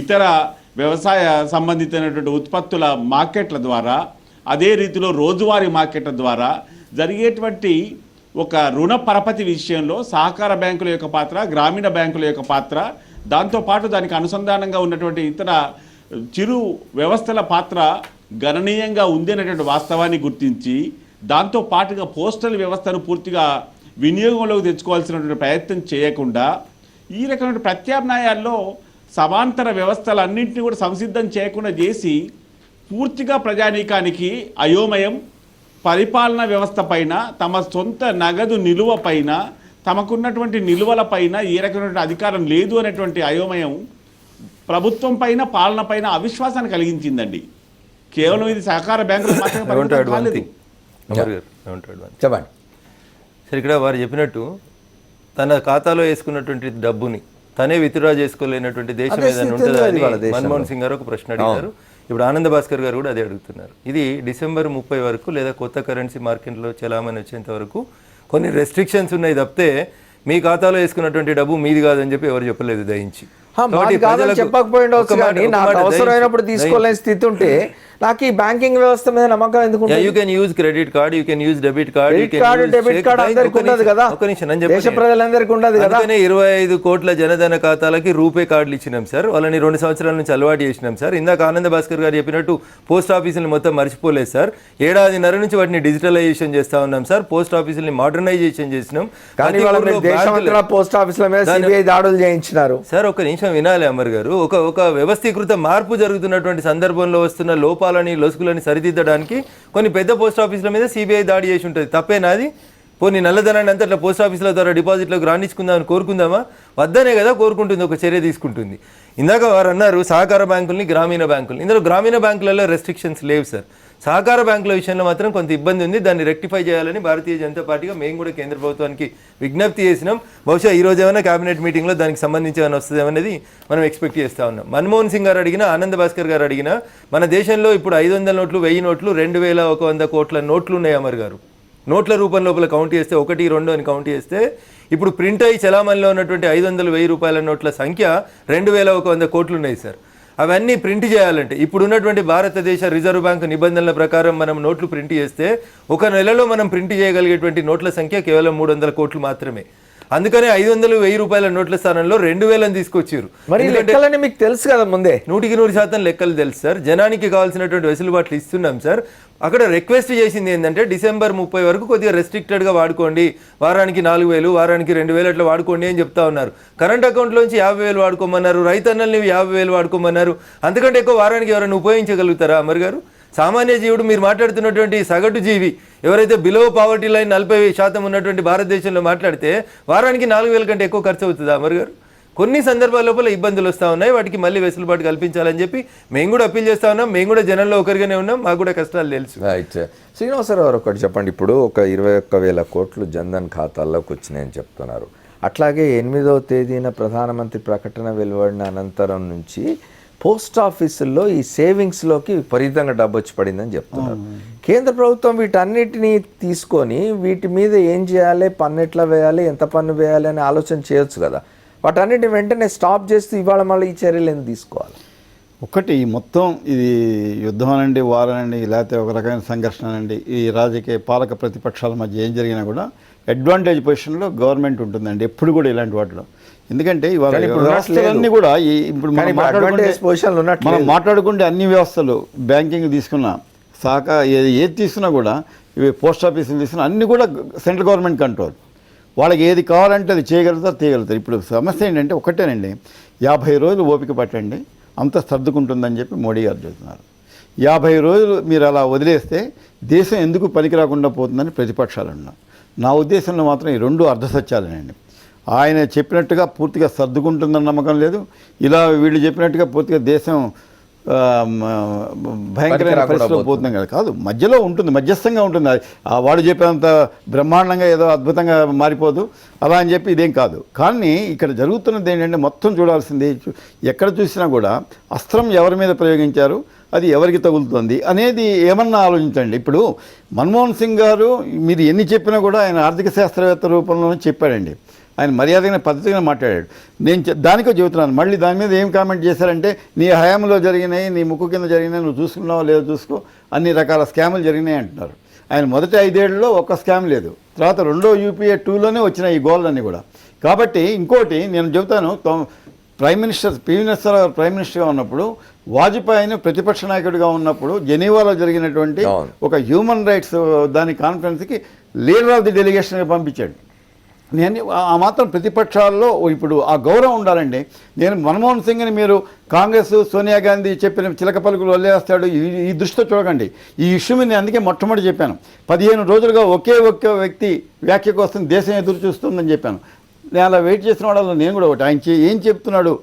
ఇతర వ్యవసాయ సంబంధితమైనటువంటి ఉత్పత్తుల మార్కెట్ల ద్వారా, అదే రీతిలో రోజువారీ మార్కెట్ల ద్వారా జరిగేటువంటి ఒక రుణ పరపతి విషయంలో సహకార బ్యాంకుల యొక్క పాత్ర, గ్రామీణ బ్యాంకుల యొక్క పాత్ర, దాంతోపాటు దానికి అనుసంధానంగా ఉన్నటువంటి ఇతర చిరు వ్యవస్థల పాత్ర గణనీయంగా ఉంది అనేటువంటి వాస్తవాన్ని గుర్తించి దాంతో పాటుగా పోస్టల్ వ్యవస్థను పూర్తిగా వినియోగంలోకి తెచ్చుకోవాల్సినటువంటి ప్రయత్నం చేయకుండా ఈ రకమైన ప్రత్యామ్నాయాల్లో సమాంతర వ్యవస్థలన్నింటినీ కూడా సంసిద్ధం చేయకుండా చేసి పూర్తిగా ప్రజానీకానికి అయోమయం, పరిపాలనా వ్యవస్థ పైన, తమ సొంత నగదు నిలువ పైన, తమకున్నటువంటి నిలువల పైన ఏ రకమైనటువంటి అధికారం లేదు అనేటువంటి అయోమయం ప్రభుత్వం పైన, పాలన పైన అవిశ్వాసాన్ని కలిగించిందండి. కేవలం ఇది సహకార బ్యాంకులు మాత్రమే. చెప్పండి సార్, ఇక్కడ వారు చెప్పినట్టు తన ఖాతాలో వేసుకున్నటువంటి డబ్బుని తనే విత్డ్రా చేసుకోలేనటువంటి దేశం ఏదైనా ఉంటుందా అని మన్మోహన్ సింగ్ గారు ఒక ప్రశ్న అడిగారు. ఇప్పుడు ఆనంద భాస్కర్ గారు కూడా అదే అడుగుతున్నారు. ఇది డిసెంబర్ 30 వరకు లేదా కొత్త కరెన్సీ మార్కెట్లో చలామణి వచ్చేంత వరకు కొన్ని రెస్ట్రిక్షన్స్ ఉన్నాయి తప్పితే మీ ఖాతాలో వేసుకున్నటువంటి డబ్బు మీది కాదని చెప్పి ఎవరు చెప్పలేదు దయించి. చెప్పకపోయిండవచ్చు కానీ నాకు అవసరమైనప్పుడు తీసుకోలేని స్థితి ఉంటే నాకు ఈ బ్యాంకింగ్ వ్యవస్థ మీద నమ్మకం ఎందుకు? You can use credit card, you can use debit card. Debit card అందరికీ ఉండదు కదా, దేశ ప్రజలందరికీ ఉండదు కదా. 25 కోట్ల జనధన ఖాతాలకి రూపే కార్డులు ఇచ్చినాం సార్. వాళ్ళని 2 సంవత్సరాల నుంచి అలవాటు చేసినాం సార్. ఇందాక ఆనంద భాస్కర్ గారు చెప్పినట్టు పోస్ట్ ఆఫీసులు మొత్తం మర్చిపోలేదు సార్. 1.5 నుంచి వాటిని డిజిటలైజేషన్ చేస్తా ఉన్నాం సార్. పోస్ట్ ఆఫీసుల్ని మోడర్నైజేషన్ చేసినాం. కానీ పోస్ట్ ఆఫీసుల మీద సిబిఐ దాడులు చేయించినారు సార్. ఒక నిమిషం వినాలి అమర్ గారు. ఒక వ్యవస్థీకృత మార్పు జరుగుతున్నటువంటి సందర్భంలో వస్తున్న లోపాలని, లొసుకులని సరిదిద్దడానికి కొన్ని పెద్ద పోస్ట్ ఆఫీసుల మీద సిబిఐ దాడి చేసి ఉంటుంది. తప్పేనాది? పోనీ నల్లధనాన్ని అంతా పోస్ట్ ఆఫీసుల ద్వారా డిపాజిట్లకు రాణించుకుందామని కోరుకుందామా? వద్దనే కదా కోరుకుంటుంది, ఒక చర్య తీసుకుంటుంది. ఇందాక వారు అన్నారు సహకార బ్యాంకుల్ని, గ్రామీణ బ్యాంకుల్ని. ఇందులో గ్రామీణ బ్యాంకులలో రెస్ట్రిక్షన్స్ లేవు సార్. సహకార బ్యాంకుల విషయంలో మాత్రం కొంత ఇబ్బంది ఉంది. దాన్ని రెక్టిఫై చేయాలని భారతీయ జనతా పార్టీగా మేము కూడా కేంద్ర ప్రభుత్వానికి విజ్ఞప్తి చేసినాం. బహుశా ఈ రోజు ఏమైనా కేబినెట్ మీటింగ్లో దానికి సంబంధించి ఏమైనా వస్తుందేమనేది మనం ఎక్స్పెక్ట్ చేస్తూ ఉన్నాం. మన్మోహన్ సింగ్ గారు అడిగినా, ఆనంద్ భాస్కర్ గారు అడిగినా, మన దేశంలో ఇప్పుడు 500 నోట్లు, 1000 నోట్లు, 2100 కోట్ల నోట్లు ఉన్నాయి అమర్ గారు. నోట్ల రూపం లోపల కౌంట్ చేస్తే 1, 2 అని కౌంట్ చేస్తే ఇప్పుడు ప్రింట్ అయ్యి చలామణిలో ఉన్నటువంటి 500, 1000 రూపాయల నోట్ల సంఖ్య 2100 కోట్లు ఉన్నాయి సార్. అవన్నీ ప్రింట్ చేయాలంటే ఇప్పుడు ఉన్నటువంటి భారతదేశ రిజర్వ్ బ్యాంక్ నిబంధనల ప్రకారం మనం నోట్లు ప్రింట్ చేస్తే ఒక నెలలో మనం ప్రింట్ చేయగలిగేటువంటి నోట్ల సంఖ్య కేవలం 300 కోట్లు మాత్రమే. అందుకనే 500, 1000 రూపాయల నోట్ల స్థానంలో 2000 తీసుకొచ్చారు. మరి లెక్కలని మీకు తెలుసు కదా ముందే, 100% లెక్కలు తెలుసు సార్. జనానికి కావాల్సినటువంటి వెసులుబాట్లు ఇస్తున్నాం సార్. అక్కడ రిక్వెస్ట్ చేసింది ఏంటంటే డిసెంబర్ 30 వరకు కొద్దిగా రెస్ట్రిక్టెడ్గా వాడుకోండి, వారానికి 4000, వారానికి 2000 అట్లా వాడుకోండి అని చెప్తా ఉన్నారు. కరెంట్ అకౌంట్లోంచి 50,000 వాడుకోమన్నారు, రైతన్నల్ని 50,000 వాడుకోమన్నారు. అంతకంటే ఎక్కువ వారానికి ఎవరైనా ఉపయోగించగలుగుతారా అమర్ గారు? సామాన్య జీవుడు, మీరు మాట్లాడుతున్నటువంటి సగటు జీవి ఎవరైతే బిలో పావర్టీ లైన్ 40% ఉన్నటువంటి భారతదేశంలో మాట్లాడితే వారానికి 4,000 కంటే ఎక్కువ ఖర్చు అవుతుందా అమర్ గారు? కొన్ని సందర్భాల లోపల ఇబ్బందులు వస్తూ ఉన్నాయి, వాటికి మళ్ళీ వెసులుబాటు కల్పించాలని చెప్పి మేము కూడా అప్పీల్ చేస్తా ఉన్నాం. మేము కూడా జనంలో ఒకరిగానే ఉన్నాం, మాకు కూడా కష్టాలు తెలుసు. రైట్. శ్రీనివాసరావు గారు ఒకటి చెప్పండి, ఇప్పుడు ఒక 21,000 కోట్లు జన్ధన్ ఖాతాల్లోకి వచ్చినాయని చెప్తున్నారు. అట్లాగే 8వ తేదీన ప్రధానమంత్రి ప్రకటన వెలువడిన అనంతరం నుంచి పోస్ట్ ఆఫీసుల్లో ఈ సేవింగ్స్లోకి విపరీతంగా డబ్బు వచ్చి పడిందని చెప్తున్నారు. కేంద్ర ప్రభుత్వం వీటన్నిటినీ తీసుకొని వీటి మీద ఏం చేయాలి, పన్ను ఎట్లా వేయాలి, ఎంత పన్ను వేయాలి అని ఆలోచన చేయొచ్చు కదా. వాటన్నిటి వెంటనే స్టాప్ చేస్తూ ఇవాళ మళ్ళీ ఈ చర్యలు ఎందుకు తీసుకోవాలి? ఒకటి మొత్తం ఇది యుద్ధం అనండి, వారనండి, లేకపోతే ఒక రకమైన సంఘర్షణ అనండి, ఈ రాజకీయ పాలక ప్రతిపక్షాల మధ్య ఏం జరిగినా కూడా అడ్వాంటేజ్ పొజిషన్లో గవర్నమెంట్ ఉంటుందండి ఎప్పుడు కూడా ఇలాంటి వాటిలో. ఎందుకంటే ఇవాళ వ్యవస్థలన్నీ కూడా ఇప్పుడు మనం మాట్లాడుకుంటే అన్ని వ్యవస్థలు, బ్యాంకింగ్ తీసుకున్నా, ఏది తీసుకున్నా కూడా, ఇవి పోస్ట్ ఆఫీసులు తీసుకున్నా అన్నీ కూడా సెంట్రల్ గవర్నమెంట్ కంట్రోల్. వాళ్ళకి ఏది కావాలంటే అది చేయగలుగుతారు, తీయగలుగుతారు. ఇప్పుడు సమస్య ఏంటంటే ఒకటేనండి, 50 రోజులు ఓపిక పట్టండి, అంత సర్దుకుంటుందని చెప్పి మోడీ గారు చెప్తున్నారు. 50 రోజులు మీరు అలా వదిలేస్తే దేశం ఎందుకు పనికి రాకుండా పోతుందని ప్రతిపక్షాలు ఉన్నారు. నా ఉద్దేశంలో మాత్రం ఈ 2 అర్ధసత్యాలేనండి. ఆయన చెప్పినట్టుగా పూర్తిగా సర్దుకుంటుందన్న నమ్మకం లేదు, ఇలా వీళ్ళు చెప్పినట్టుగా పూర్తిగా దేశం భయంకరమైన పరిస్థితిలో పోతున్నాం కదా. కాదు, మధ్యలో ఉంటుంది, మధ్యస్థంగా ఉంటుంది. వాడు చెప్పేంత బ్రహ్మాండంగా ఏదో అద్భుతంగా మారిపోదు అలా అని చెప్పి ఇదేం కాదు. కానీ ఇక్కడ జరుగుతున్నది ఏంటంటే మొత్తం చూడాల్సింది, ఎక్కడ చూసినా కూడా అస్త్రం ఎవరి మీద ప్రయోగించారు, అది ఎవరికి తగులుతుంది అనేది ఏమన్నా ఆలోచించండి. ఇప్పుడు మన్మోహన్ సింగ్ గారు మీరు ఎన్ని చెప్పినా కూడా ఆయన ఆర్థిక శాస్త్రవేత్త రూపంలోనే చెప్పాడండి. ఆయన మర్యాదగా పద్ధతిగా మాట్లాడాడు. నేను దానికో చెబుతున్నాను. మళ్ళీ దాని మీద ఏం కామెంట్ చేశారంటే, నీ హయాంలో జరిగినాయి, నీ ముక్కు కింద జరిగినాయి, నువ్వు చూసుకున్నావో లేదో చూసుకో, అన్ని రకాల స్కాములు జరిగినాయి అంటున్నారు. ఆయన మొదటి 5 ఏళ్లలో ఒక్క స్కామ్ లేదు, తర్వాత 2వ UPA 2లోనే వచ్చినాయి ఈ గోల్డన్నీ కూడా. కాబట్టి ఇంకోటి నేను చెబుతాను, prime minister PV Narasimharao prime మినిస్టర్గా ఉన్నప్పుడు, వాజ్పేయిని ప్రతిపక్ష నాయకుడిగా ఉన్నప్పుడు జెనీవాలో జరిగినటువంటి ఒక హ్యూమన్ రైట్స్ దాని కాన్ఫరెన్స్కి లీడర్ ఆఫ్ ది డెలిగేషన్గా పంపించాడు. నేను ఆ మాత్రం ప్రతిపక్షాల్లో ఇప్పుడు ఆ గౌరవం ఉండాలండి. నేను మన్మోహన్ సింగ్ని మీరు కాంగ్రెస్ సోనియా గాంధీ చెప్పిన చిలక పలుకులు వదిలేస్తాడు ఈ దృష్టితో చూడకండి. ఈ ఇష్యూ మీద నేను అందుకే మొట్టమొదటి చెప్పాను, 15 రోజులుగా ఒకే వ్యక్తి వ్యాఖ్య కోసం దేశం ఎదురు చూస్తుందని చెప్పాను. నేను అలా వెయిట్ చేసిన వాళ్ళలో నేను కూడా ఒకటి, ఆయన ఏం చెప్తున్నాడు,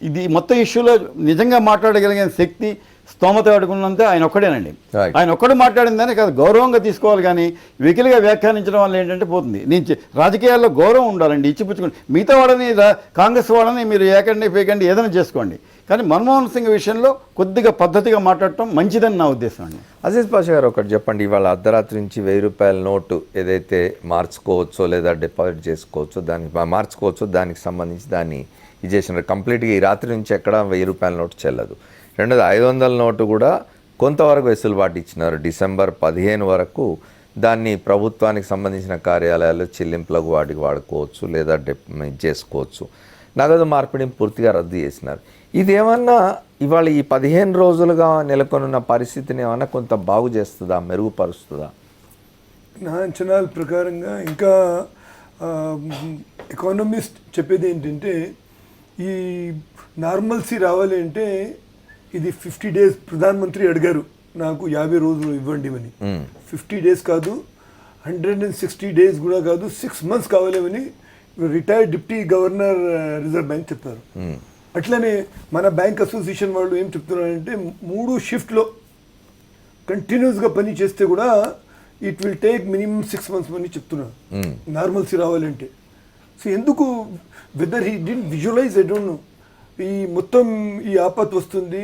ఇది మొత్తం ఇష్యూలో నిజంగా మాట్లాడగలిగిన శక్తి స్తోమత అడుగున్నంతే ఆయన ఒక్కడేనండి. ఆయన ఒక్కడు మాట్లాడిందని కాదు, గౌరవంగా తీసుకోవాలి. కానీ వెకిలిగా వ్యాఖ్యానించడం వల్ల ఏంటంటే పోతుంది. నేను రాజకీయాల్లో గౌరవం ఉండాలండి, ఇచ్చిపుచ్చుకోండి. మిగతా వాళ్ళని కాంగ్రెస్ వాళ్ళని మీరు ఏకండి పేకండి ఏదైనా చేసుకోండి, కానీ మన్మోహన్ సింగ్ విషయంలో కొద్దిగా పద్ధతిగా మాట్లాడటం మంచిదని నా ఉద్దేశం అండి. అజీజ్ పాషా గారు ఒకటి చెప్పండి, ఇవాళ అర్ధరాత్రి నుంచి 1000 రూపాయల నోటు ఏదైతే మార్చుకోవచ్చో లేదా డిపాజిట్ చేసుకోవచ్చో దానికి మార్చుకోవచ్చో దానికి సంబంధించి దాన్ని ఇది చేసినారు. కంప్లీట్గా ఈ రాత్రి నుంచి ఎక్కడ 1000 రూపాయల నోటు చెల్లదు. రెండోది 500 నోటు కూడా కొంతవరకు వెసులుబాటు ఇచ్చినారు. డిసెంబర్ 15 వరకు దాన్ని ప్రభుత్వానికి సంబంధించిన కార్యాలయాలు చెల్లింపులకు వాటికి వాడుకోవచ్చు లేదా చేసుకోవచ్చు. నగదు మార్పిడిని పూర్తిగా రద్దు చేసినారు. ఇదేమన్నా ఇవాళ ఈ 15 రోజులుగా నెలకొన్న పరిస్థితిని ఏమన్నా కొంత బాగు చేస్తుందా, మెరుగుపరుస్తుందా? నా అంచనాల ప్రకారంగా ఇంకా ఎకానమిస్ట్ చెప్పేది ఏంటంటే, ఈ నార్మల్సీ రావాలి అంటే ఇది 50 డేస్ ప్రధానమంత్రి అడిగారు, నాకు 50 రోజులు ఇవ్వండి అని. 50 డేస్ కాదు, 160 డేస్ కూడా కాదు, 6 months కావాలేమని retired deputy governor reserve bank చెప్పారు. అట్లనే మన బ్యాంక్ అసోసియేషన్ వాళ్ళు ఏం చెప్తున్నారంటే 3 షిఫ్ట్లో కంటిన్యూస్గా పని చేస్తే కూడా it will take minimum 6 months అని చెప్తున్నారు నార్మల్సీ రావాలంటే. సో ఎందుకు whether he didn't visualise, I don't know, ఈ మొత్తం ఈ ఆపత్ వస్తుంది,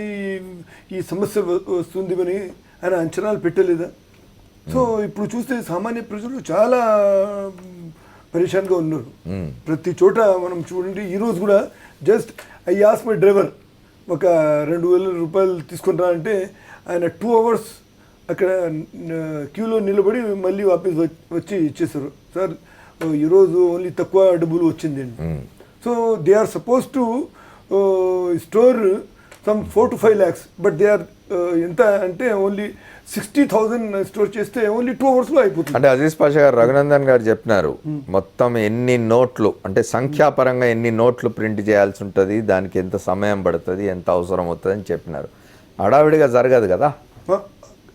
ఈ సమస్య వస్తుంది అని ఆయన అంచనాలు పెట్టలేదా? సో ఇప్పుడు చూస్తే సామాన్య ప్రజలు చాలా పరేషాన్గా ఉన్నారు. ప్రతి చోట మనం చూడండి, ఈరోజు కూడా just I ask my driver ఒక 2,000 రూపాయలు తీసుకుని రా అంటే ఆయన 2 hours అక్కడ క్యూలో నిలబడి మళ్ళీ వాపస్ వచ్చి ఇచ్చేసారు. సార్ ఈరోజు ఓన్లీ తక్కువ డబ్బులు వచ్చిందండి. So they are suppose to store some 4 to 5 lakhs, but they are ఎంత అంటే ఓన్లీ 60,000 స్టోర్ చేస్తే ఓన్లీ 2 hours అయిపోతుంది. అంటే అజీజ్ పాషా గారు, రఘునందన్ గారు చెప్పినారు మొత్తం ఎన్ని నోట్లు అంటే సంఖ్యాపరంగా ఎన్ని నోట్లు ప్రింట్ చేయాల్సి ఉంటుంది, దానికి ఎంత సమయం పడుతుంది, ఎంత అవసరం అవుతుంది అని చెప్పినారు. హడావిడిగా జరగదు కదా.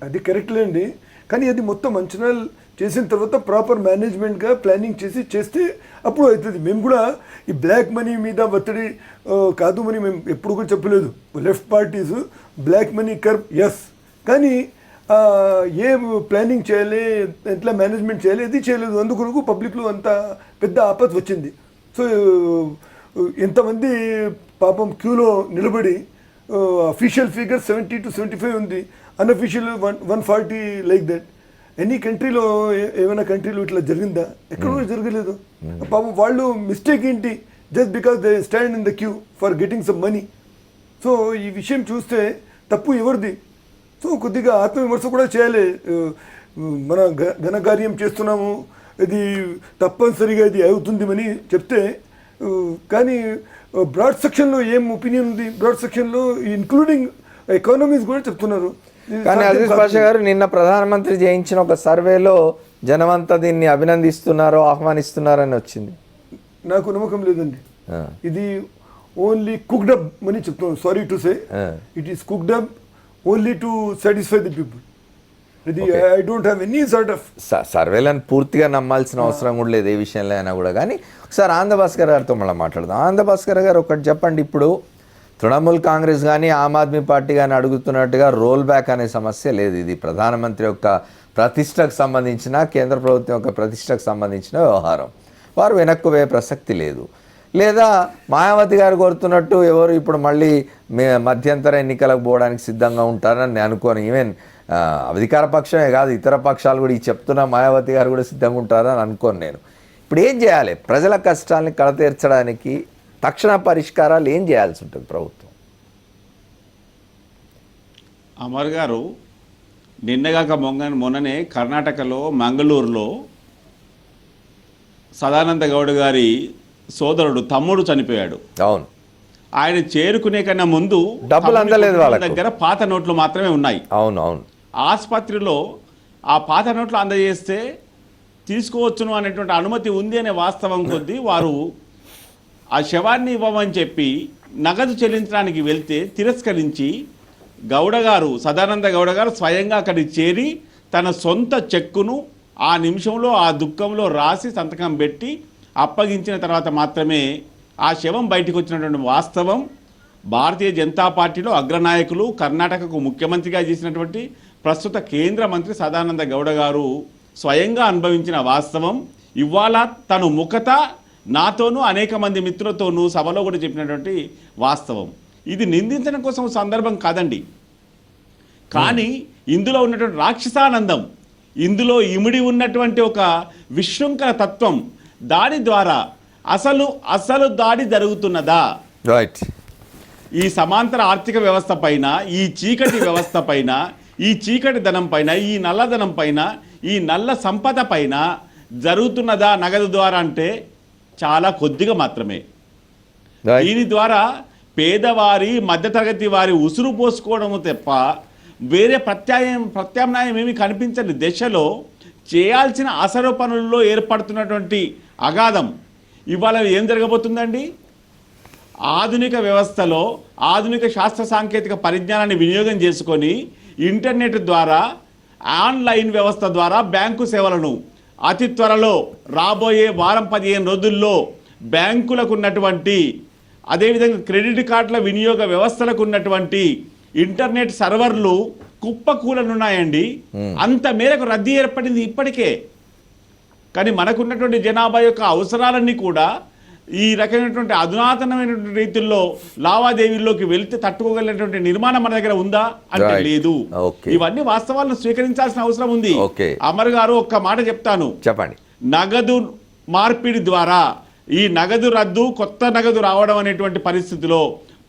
అది కరెక్ట్లే అండి, కానీ అది మొత్తం అంచనాలు చేసిన తర్వాత ప్రాపర్ మేనేజ్మెంట్గా ప్లానింగ్ చేస్తే అప్పుడు అవుతుంది. మేము కూడా ఈ బ్లాక్ మనీ మీద ఒత్తిడి కాదు అని మేము ఎప్పుడు కూడా చెప్పలేదు. Left parties black money curb yes, కానీ ఏ ప్లానింగ్ చేయాలి, ఎట్లా మేనేజ్మెంట్ చేయాలి అది చేయలేదు. అందుకొరకు పబ్లిక్లో అంత పెద్ద ఆపద వచ్చింది. సో ఎంతమంది పాపం క్యూలో నిలబడి అఫీషియల్ ఫిగర్ 70 to 75 ఉంది, అన్అఫీషియల్ 140 లైక్ దట్. ఎనీ కంట్రీలో ఏమైనా కంట్రీలో ఇట్లా జరిగిందా? ఎక్కడ కూడా జరగలేదు. పాపం వాళ్ళు మిస్టేక్ ఏంటి, just because they stand in the Q for getting some money. So ఈ విషయం చూస్తే తప్పు ఎవరిది? సో కొద్దిగా ఆత్మవిమర్శ కూడా చేయాలి. మన ఘనకార్యం చేస్తున్నాము, ఇది తప్పనిసరిగా ఇది అవుతుంది అని చెప్తే, కానీ బ్రాడ్ సెక్షన్లో ఏం ఒపీనియన్ ఉంది? బ్రాడ్ సెక్షన్లో ఇంక్లూడింగ్ ఎకానమీస్ కూడా చెప్తున్నారు. కానీ అజీజ్ పాషా గారు, నిన్న ప్రధానమంత్రి చేయించిన ఒక సర్వేలో జనమంతా దీన్ని అభినందిస్తున్నారో ఆహ్వానిస్తున్నారని వచ్చింది. నాకు నమ్మకం లేదండి. ఇది ఓన్లీ కుక్డ్ అప్ అని చెప్తున్నాను. Sorry to say it is cooked up only to satisfy the people. ఇది I don't have any sort of సర్వేలను పూర్తిగా నమ్మాల్సిన అవసరం కూడా లేదు ఏ విషయంలో అయినా కూడా. కానీ ఒకసారి ఆనందభాస్కర్ గారితో మళ్ళీ మాట్లాడదాం. ఆనందభాస్కర్ గారు ఒకటి చెప్పండి, ఇప్పుడు తృణమూల్ కాంగ్రెస్ కానీ ఆమ్ ఆద్మీ పార్టీ కానీ అడుగుతున్నట్టుగా రోల్ బ్యాక్ అనే సమస్య లేదు. ఇది ప్రధానమంత్రి యొక్క ప్రతిష్టకు సంబంధించిన, కేంద్ర ప్రభుత్వం యొక్క ప్రతిష్టకు సంబంధించిన వ్యవహారం. వారు వెనక్కు వేయ ప్రసక్తి లేదు. లేదా మాయావతి గారు కోరుతున్నట్టు ఎవరు ఇప్పుడు మళ్ళీ మధ్యంతర ఎన్నికలకు పోవడానికి సిద్ధంగా ఉంటారని నేను అనుకోను. ఈవెన్ అధికార పక్షమే కాదు, ఇతర పక్షాలు కూడా ఈ చెప్తున్న మాయావతి గారు కూడా సిద్ధంగా ఉంటారని అనుకోను నేను. ఇప్పుడు ఏం చేయాలి? ప్రజల కష్టాలని కడతీర్చడానికి తక్షణ పరిష్కారాలు ఏం చేయాల్సి ఉంటుంది ప్రభుత్వం? అమర్ గారు, నిన్నగాక మొన్ననే కర్ణాటకలో మంగళూరులో సదానంద గౌడ గారి సోదరుడు తమ్ముడు చనిపోయాడు. అవును. ఆయన చేరుకునే కన్నా ముందు డబ్బులు అందలేదు, వాళ్ళ దగ్గర పాత నోట్లు మాత్రమే ఉన్నాయి. అవును అవును. ఆసుపత్రిలో ఆ పాత నోట్లు అందజేస్తే తీసుకోవచ్చును అనేటువంటి అనుమతి ఉంది అనే వాస్తవం కొద్దీ వారు ఆ శవాన్ని ఇవ్వమని చెప్పి నగదు చెల్లించడానికి వెళ్తే తిరస్కరించి సదానంద గౌడ గారు స్వయంగా అక్కడికి చేరి తన సొంత చెక్కును ఆ నిమిషంలో ఆ దుఃఖంలో రాసి సంతకం పెట్టి అప్పగించిన తర్వాత మాత్రమే ఆ శవం బయటకు వచ్చినటువంటి వాస్తవం భారతీయ జనతా పార్టీలో అగ్రనాయకులు, కర్ణాటకకు ముఖ్యమంత్రిగా చేసినటువంటి ప్రస్తుత కేంద్ర మంత్రి సదానంద గౌడ గారు స్వయంగా అనుభవించిన వాస్తవం. ఇవాళ తను ముఖత నాతోనూ అనేక మంది మిత్రులతోనూ సభలో కూడా చెప్పినటువంటి వాస్తవం. ఇది నిందించడం కోసం సందర్భం కాదండి, కానీ ఇందులో ఉన్నటువంటి రాక్షసానందం, ఇందులో ఇమిడి ఉన్నటువంటి ఒక విశృంఖల తత్వం, దాని ద్వారా అసలు దాడి జరుగుతున్నదా? రైట్. ఈ సమాంతర ఆర్థిక వ్యవస్థ పైన, ఈ చీకటి వ్యవస్థ పైన, ఈ చీకటి ధనం పైన, ఈ నల్లధనం పైన, ఈ నల్ల సంపద పైన జరుగుతున్నదా నగదు ద్వారా అంటే చాలా కొద్దిగా మాత్రమే. దీని ద్వారా పేదవారి, మధ్యతరగతి వారి ఉసురు పోసుకోవడము తప్ప వేరే ప్రత్యామ్నాయం ఏమీ కనిపించని దశలో చేయాల్సిన అసలు పనుల్లో ఏర్పడుతున్నటువంటి అగాధం ఇవాళ ఏం జరగబోతుందండి? ఆధునిక వ్యవస్థలో ఆధునిక శాస్త్ర సాంకేతిక పరిజ్ఞానాన్ని వినియోగం చేసుకొని ఇంటర్నెట్ ద్వారా, ఆన్లైన్ వ్యవస్థ ద్వారా బ్యాంకు సేవలను అతి త్వరలో రాబోయే 15 రోజుల్లో బ్యాంకులకు ఉన్నటువంటి, అదేవిధంగా క్రెడిట్ కార్డుల వినియోగ వ్యవస్థలకు ఉన్నటువంటి ఇంటర్నెట్ సర్వర్లు కుప్పకూలనున్నాయండి. అంత మేరకు రద్దీ ఏర్పడింది ఇప్పటికే. కానీ మనకున్నటువంటి జనాభా యొక్క అవసరాలన్నీ కూడా ఈ రకమైనటువంటి అధునాతనమైనటువంటి రీతిలో లావాదేవీల్లోకి వెళ్తే తట్టుకోగలిగినటువంటి నిర్మాణం మన దగ్గర ఉందా అంటే Right. లేదు. Okay. ఇవన్నీ వాస్తవాలను స్వీకరించాల్సిన అవసరం ఉంది. Okay. అమర్ గారు ఒక్క మాట చెప్తాను, చెప్పండి. నగదు మార్పిడి ద్వారా ఈ నగదు రద్దు, కొత్త నగదు రావడం అనేటువంటి పరిస్థితిలో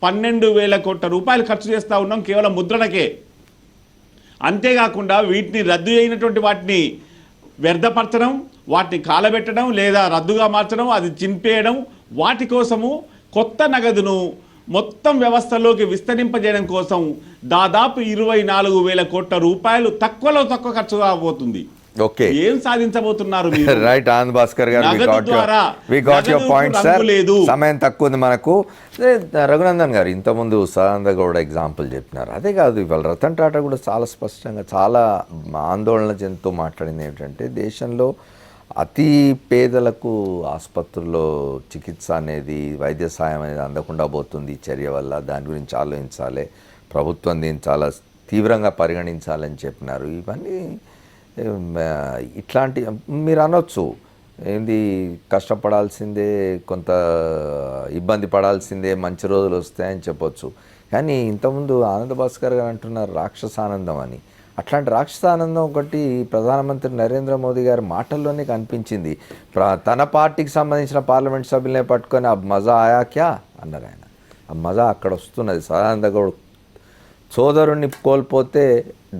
12,000 కోట్ల రూపాయలు ఖర్చు చేస్తూ ఉన్నాం కేవలం ముద్రణకే. అంతేకాకుండా వీటిని రద్దు అయినటువంటి వాటిని వ్యర్థపరచడం, వాటిని కాలబెట్టడం లేదా రద్దుగా మార్చడం, అది చింపేయడం, వాటి కోసము కొత్త నగదును మొత్తం వ్యవస్థలోకి విస్తరింపజేయడం కోసం దాదాపు 24,000 కోట్ల రూపాయలు తక్కువలో తక్కువ ఖర్చు కాబోతుంది. ఓకే, ఏం సాధించబోతున్నారు మీరు? రైట్ ఆనంద్ భాస్కర్ గారు, we got your point sir. సమయం తక్కువ ఉంది మనకు. రఘునందన్ గారు ఇంతకుముందు సదానంద గౌడ ఎగ్జాంపుల్ చెప్పినారు. అదే కాదు, ఇవాళ రతన్ టాటా కూడా చాలా స్పష్టంగా చాలా ఆందోళన చెందుతూ మాట్లాడింది ఏంటంటే, దేశంలో అతి పేదలకు ఆసుపత్రుల్లో చికిత్స అనేది, వైద్య సాయం అనేది అందకుండా పోతుంది ఈ చర్య వల్ల. దాని గురించి ఆలోచించాలి, ప్రభుత్వం దీన్ని చాలా తీవ్రంగా పరిగణించాలని చెప్పినారు. ఇవన్నీ ఇట్లాంటి మీరు అనొచ్చు, ఏంది కష్టపడాల్సిందే, కొంత ఇబ్బంది పడాల్సిందే, మంచి రోజులు వస్తాయని చెప్పొచ్చు. కానీ ఇంతకుముందు ఆనంద్ భాస్కర్ గారు అంటున్నారు రాక్షసానందం అని. అట్లాంటి రాక్షసానందం ఒకటి ప్రధానమంత్రి నరేంద్ర మోదీ గారి మాటల్లోనే కనిపించింది. తన పార్టీకి సంబంధించిన పార్లమెంట్ సభ్యులనే పట్టుకొని ఆ మజా ఆయా క్యా అన్నారు ఆయన. ఆ మజా అక్కడ వస్తున్నది. సదానంద గౌడ్ సోదరుణ్ణి కోల్పోతే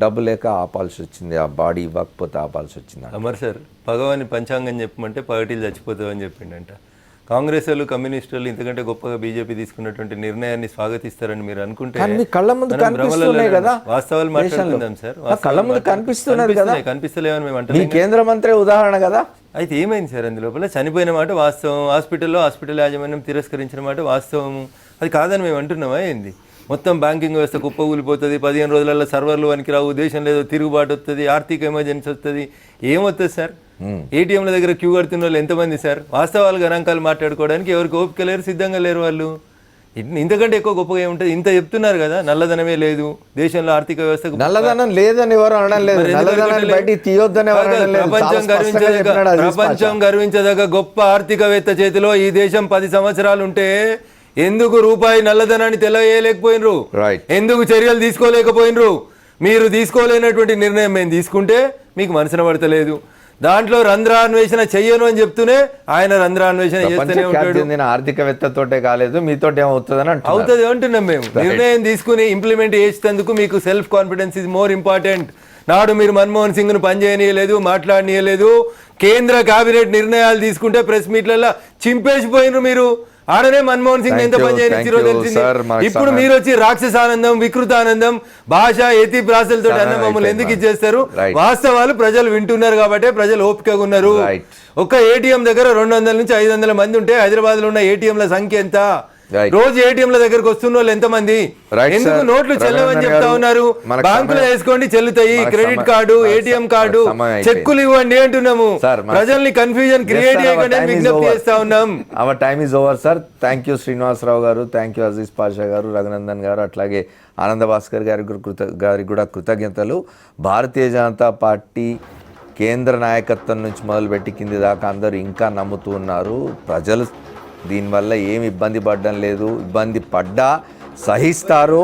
డబ్బు లేక ఆపాల్సి వచ్చింది, ఆ బాడీ ఇవ్వకపోతే ఆపాల్సి వచ్చింది. అమర్ సార్, భగవాని పంచాంగం చెప్పమంటే పగటిలు చచ్చిపోతావని చెప్పిండంట. కాంగ్రెస్ వాళ్ళు, కమ్యూనిస్ట్ వాళ్ళు ఇంతకంటే గొప్పగా బీజేపీ తీసుకున్నటువంటి నిర్ణయాన్ని స్వాగతిస్తారని మీరు అనుకుంటే కళ్ళ ముందు కనిపిస్తున్నాయి కదా వాస్తవాలు మాట్లాడుకుందాం సార్. కళ్ళ ముందు కనిపిస్తున్నారు కదా, కనిపిస్తలేమని మేము అంటే కేంద్ర మంత్రి ఉదాహరణ కదా. అయితే ఏమైంది సార్ అందులోపల? చనిపోయిన మాట వాస్తవం, హాస్పిటల్ యాజమాన్యం తిరస్కరించిన మాట వాస్తవము, అది కాదని మేము అంటున్నామా ఏంది? మొత్తం బ్యాంకింగ్ వ్యవస్థ కుప్పకూలిపోతుంది, 15 రోజులలో సర్వర్లు వనికిరావు, దేశంలో ఏదో తిరుగుబాటు వస్తుంది, ఆర్థిక ఎమర్జెన్సీ వస్తుంది. ఏమవుతుంది సార్? ఏటీఎంల దగ్గర క్యూ కడుతున్న వాళ్ళు ఎంతమంది సార్? వాస్తవాలు గణాంకాలు మాట్లాడుకోవడానికి ఎవరికి ఓపిక లేరు, సిద్ధంగా లేరు వాళ్ళు. ఇంతకంటే ఎక్కువ గొప్పగా ఏముంటుంది? ఇంత చెప్తున్నారు కదా, నల్లధనమే లేదు దేశంలో, ఆర్థిక వ్యవస్థ నల్లధనం లేదని ఎవరు అనడం లేదు, ప్రపంచం గర్వించదగ్గ గొప్ప ఆర్థికవేత్త చేతిలో ఈ దేశం 10 సంవత్సరాలు ఉంటే ఎందుకు రూపాయి నల్లధనాన్ని తెలియలేకపోయినరు? ఎందుకు చర్యలు తీసుకోలేకపోయినరు? మీరు తీసుకోలేనటువంటి నిర్ణయం మేము తీసుకుంటే మీకు మనసున పడతలేదు. దాంట్లో రంధ్రాన్వేషణ చెయ్యను అని చెప్తూనే ఆయన రంధ్రాన్వేషణ చేస్తూనే ఉంటాడు. ఆర్థికవేత్తతోటే కాలేదు, మీతో ఏమవుతుందని అవుతుంది అంటున్నాం మేము. నిర్ణయం తీసుకుని ఇంప్లిమెంట్ చేసేందుకు మీకు self confidence is more important. నాడు మీరు మన్మోహన్ సింగ్ ను పనిచేయనీయలేదు, మాట్లాడనీయలేదు. కేంద్ర కేబినెట్ నిర్ణయాలు తీసుకుంటే ప్రెస్ మీట్లలో చింపేసిపోయినరు మీరు. ఆడనే మన్మోహన్ సింగ్ ఎంత పని చేయనిచ్చిరో తెలిసింది. ఇప్పుడు మీరు వచ్చి రాక్షసానందం, వికృతానందం, భాష, ఎతి ప్రాసలతో అన్న మమ్మల్ని ఎందుకు ఇచ్చేస్తారు? వాస్తవాలు ప్రజలు వింటున్నారు కాబట్టి ప్రజలు ఓపికగా ఉన్నారు. ఒక్క ఏటీఎం దగ్గర 200 నుంచి 500 మంది ఉంటే హైదరాబాద్ లో ఉన్న ఏటీఎంల సంఖ్య ఎంత? రోజు ఏటీఎంల దగ్గరకు వస్తున్న వాళ్ళు ఎంతమంది? ఎందుకు నోట్లు చెల్లవని చెప్తా ఉన్నారు? బ్యాంకులో వేసుకోండి చెల్లుతాయి, క్రెడిట్ కార్డు, ఏటీఎం కార్డు, చెక్కులు ఇవ్వండి అంటున్నాము. ప్రజల్ని కన్ఫ్యూజన్ క్రియేట్ చేయకుండా విజ్ఞప్తి చేస్తా ఉన్నాం. Our time is over sir. Thank you Srinivasarao గారు, థ్యాంక్ యూ అజీజ్ పాషా గారు, రఘునందన్ గారు, అట్లాగే ఆనంద భాస్కర్ గారికి కూడా కృతజ్ఞతలు. భారతీయ జనతా పార్టీ కేంద్ర నాయకత్వం నుంచి మొదలుపెట్టి కింది దాకా అందరూ ఇంకా నమ్ముతూ ఉన్నారు. ప్రజలు దీనివల్ల ఏమి ఇబ్బంది పడడం లేదు, ఇబ్బంది పడ్డా సహిస్తారు,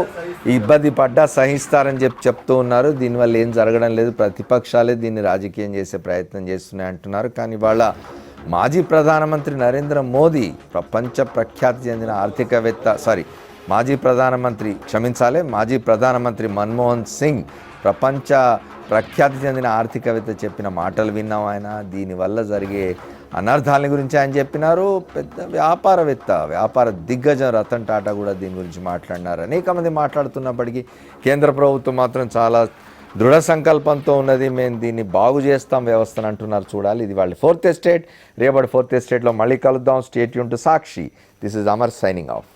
ఇబ్బంది పడ్డా సహిస్తారని చెప్తూ ఉన్నారు. దీనివల్ల ఏం జరగడం లేదు, ప్రతిపక్షాలే దీన్ని రాజకీయం చేసే ప్రయత్నం చేస్తున్నాయి అంటున్నారు. కానీ వాళ్ళ మాజీ ప్రధానమంత్రి నరేంద్ర మోదీ, ప్రపంచ ప్రఖ్యాతి చెందిన మాజీ ప్రధానమంత్రి మన్మోహన్ సింగ్, ప్రపంచ ప్రఖ్యాతి చెందిన ఆర్థికవేత్త చెప్పిన మాటలు విన్నాం ఆయన. దీనివల్ల జరిగే అనర్థాల గురించి ఆయన చెప్పినారు. పెద్ద వ్యాపార దిగ్గజం రతన్ టాటా కూడా దీని గురించి మాట్లాడినారు. అనేక మంది మాట్లాడుతున్నప్పటికీ కేంద్ర ప్రభుత్వం మాత్రం చాలా దృఢ సంకల్పంతో ఉన్నది, మేము దీన్ని బాగు చేస్తాం వ్యవస్థను అంటున్నారు. చూడాలి. ఇది వాళ్ళ 4th ఎస్టేట్. రేపటి 4th ఎస్టేట్లో మళ్ళీ కలుద్దాం. Stay tune to Sakshi. This is Amar signing off.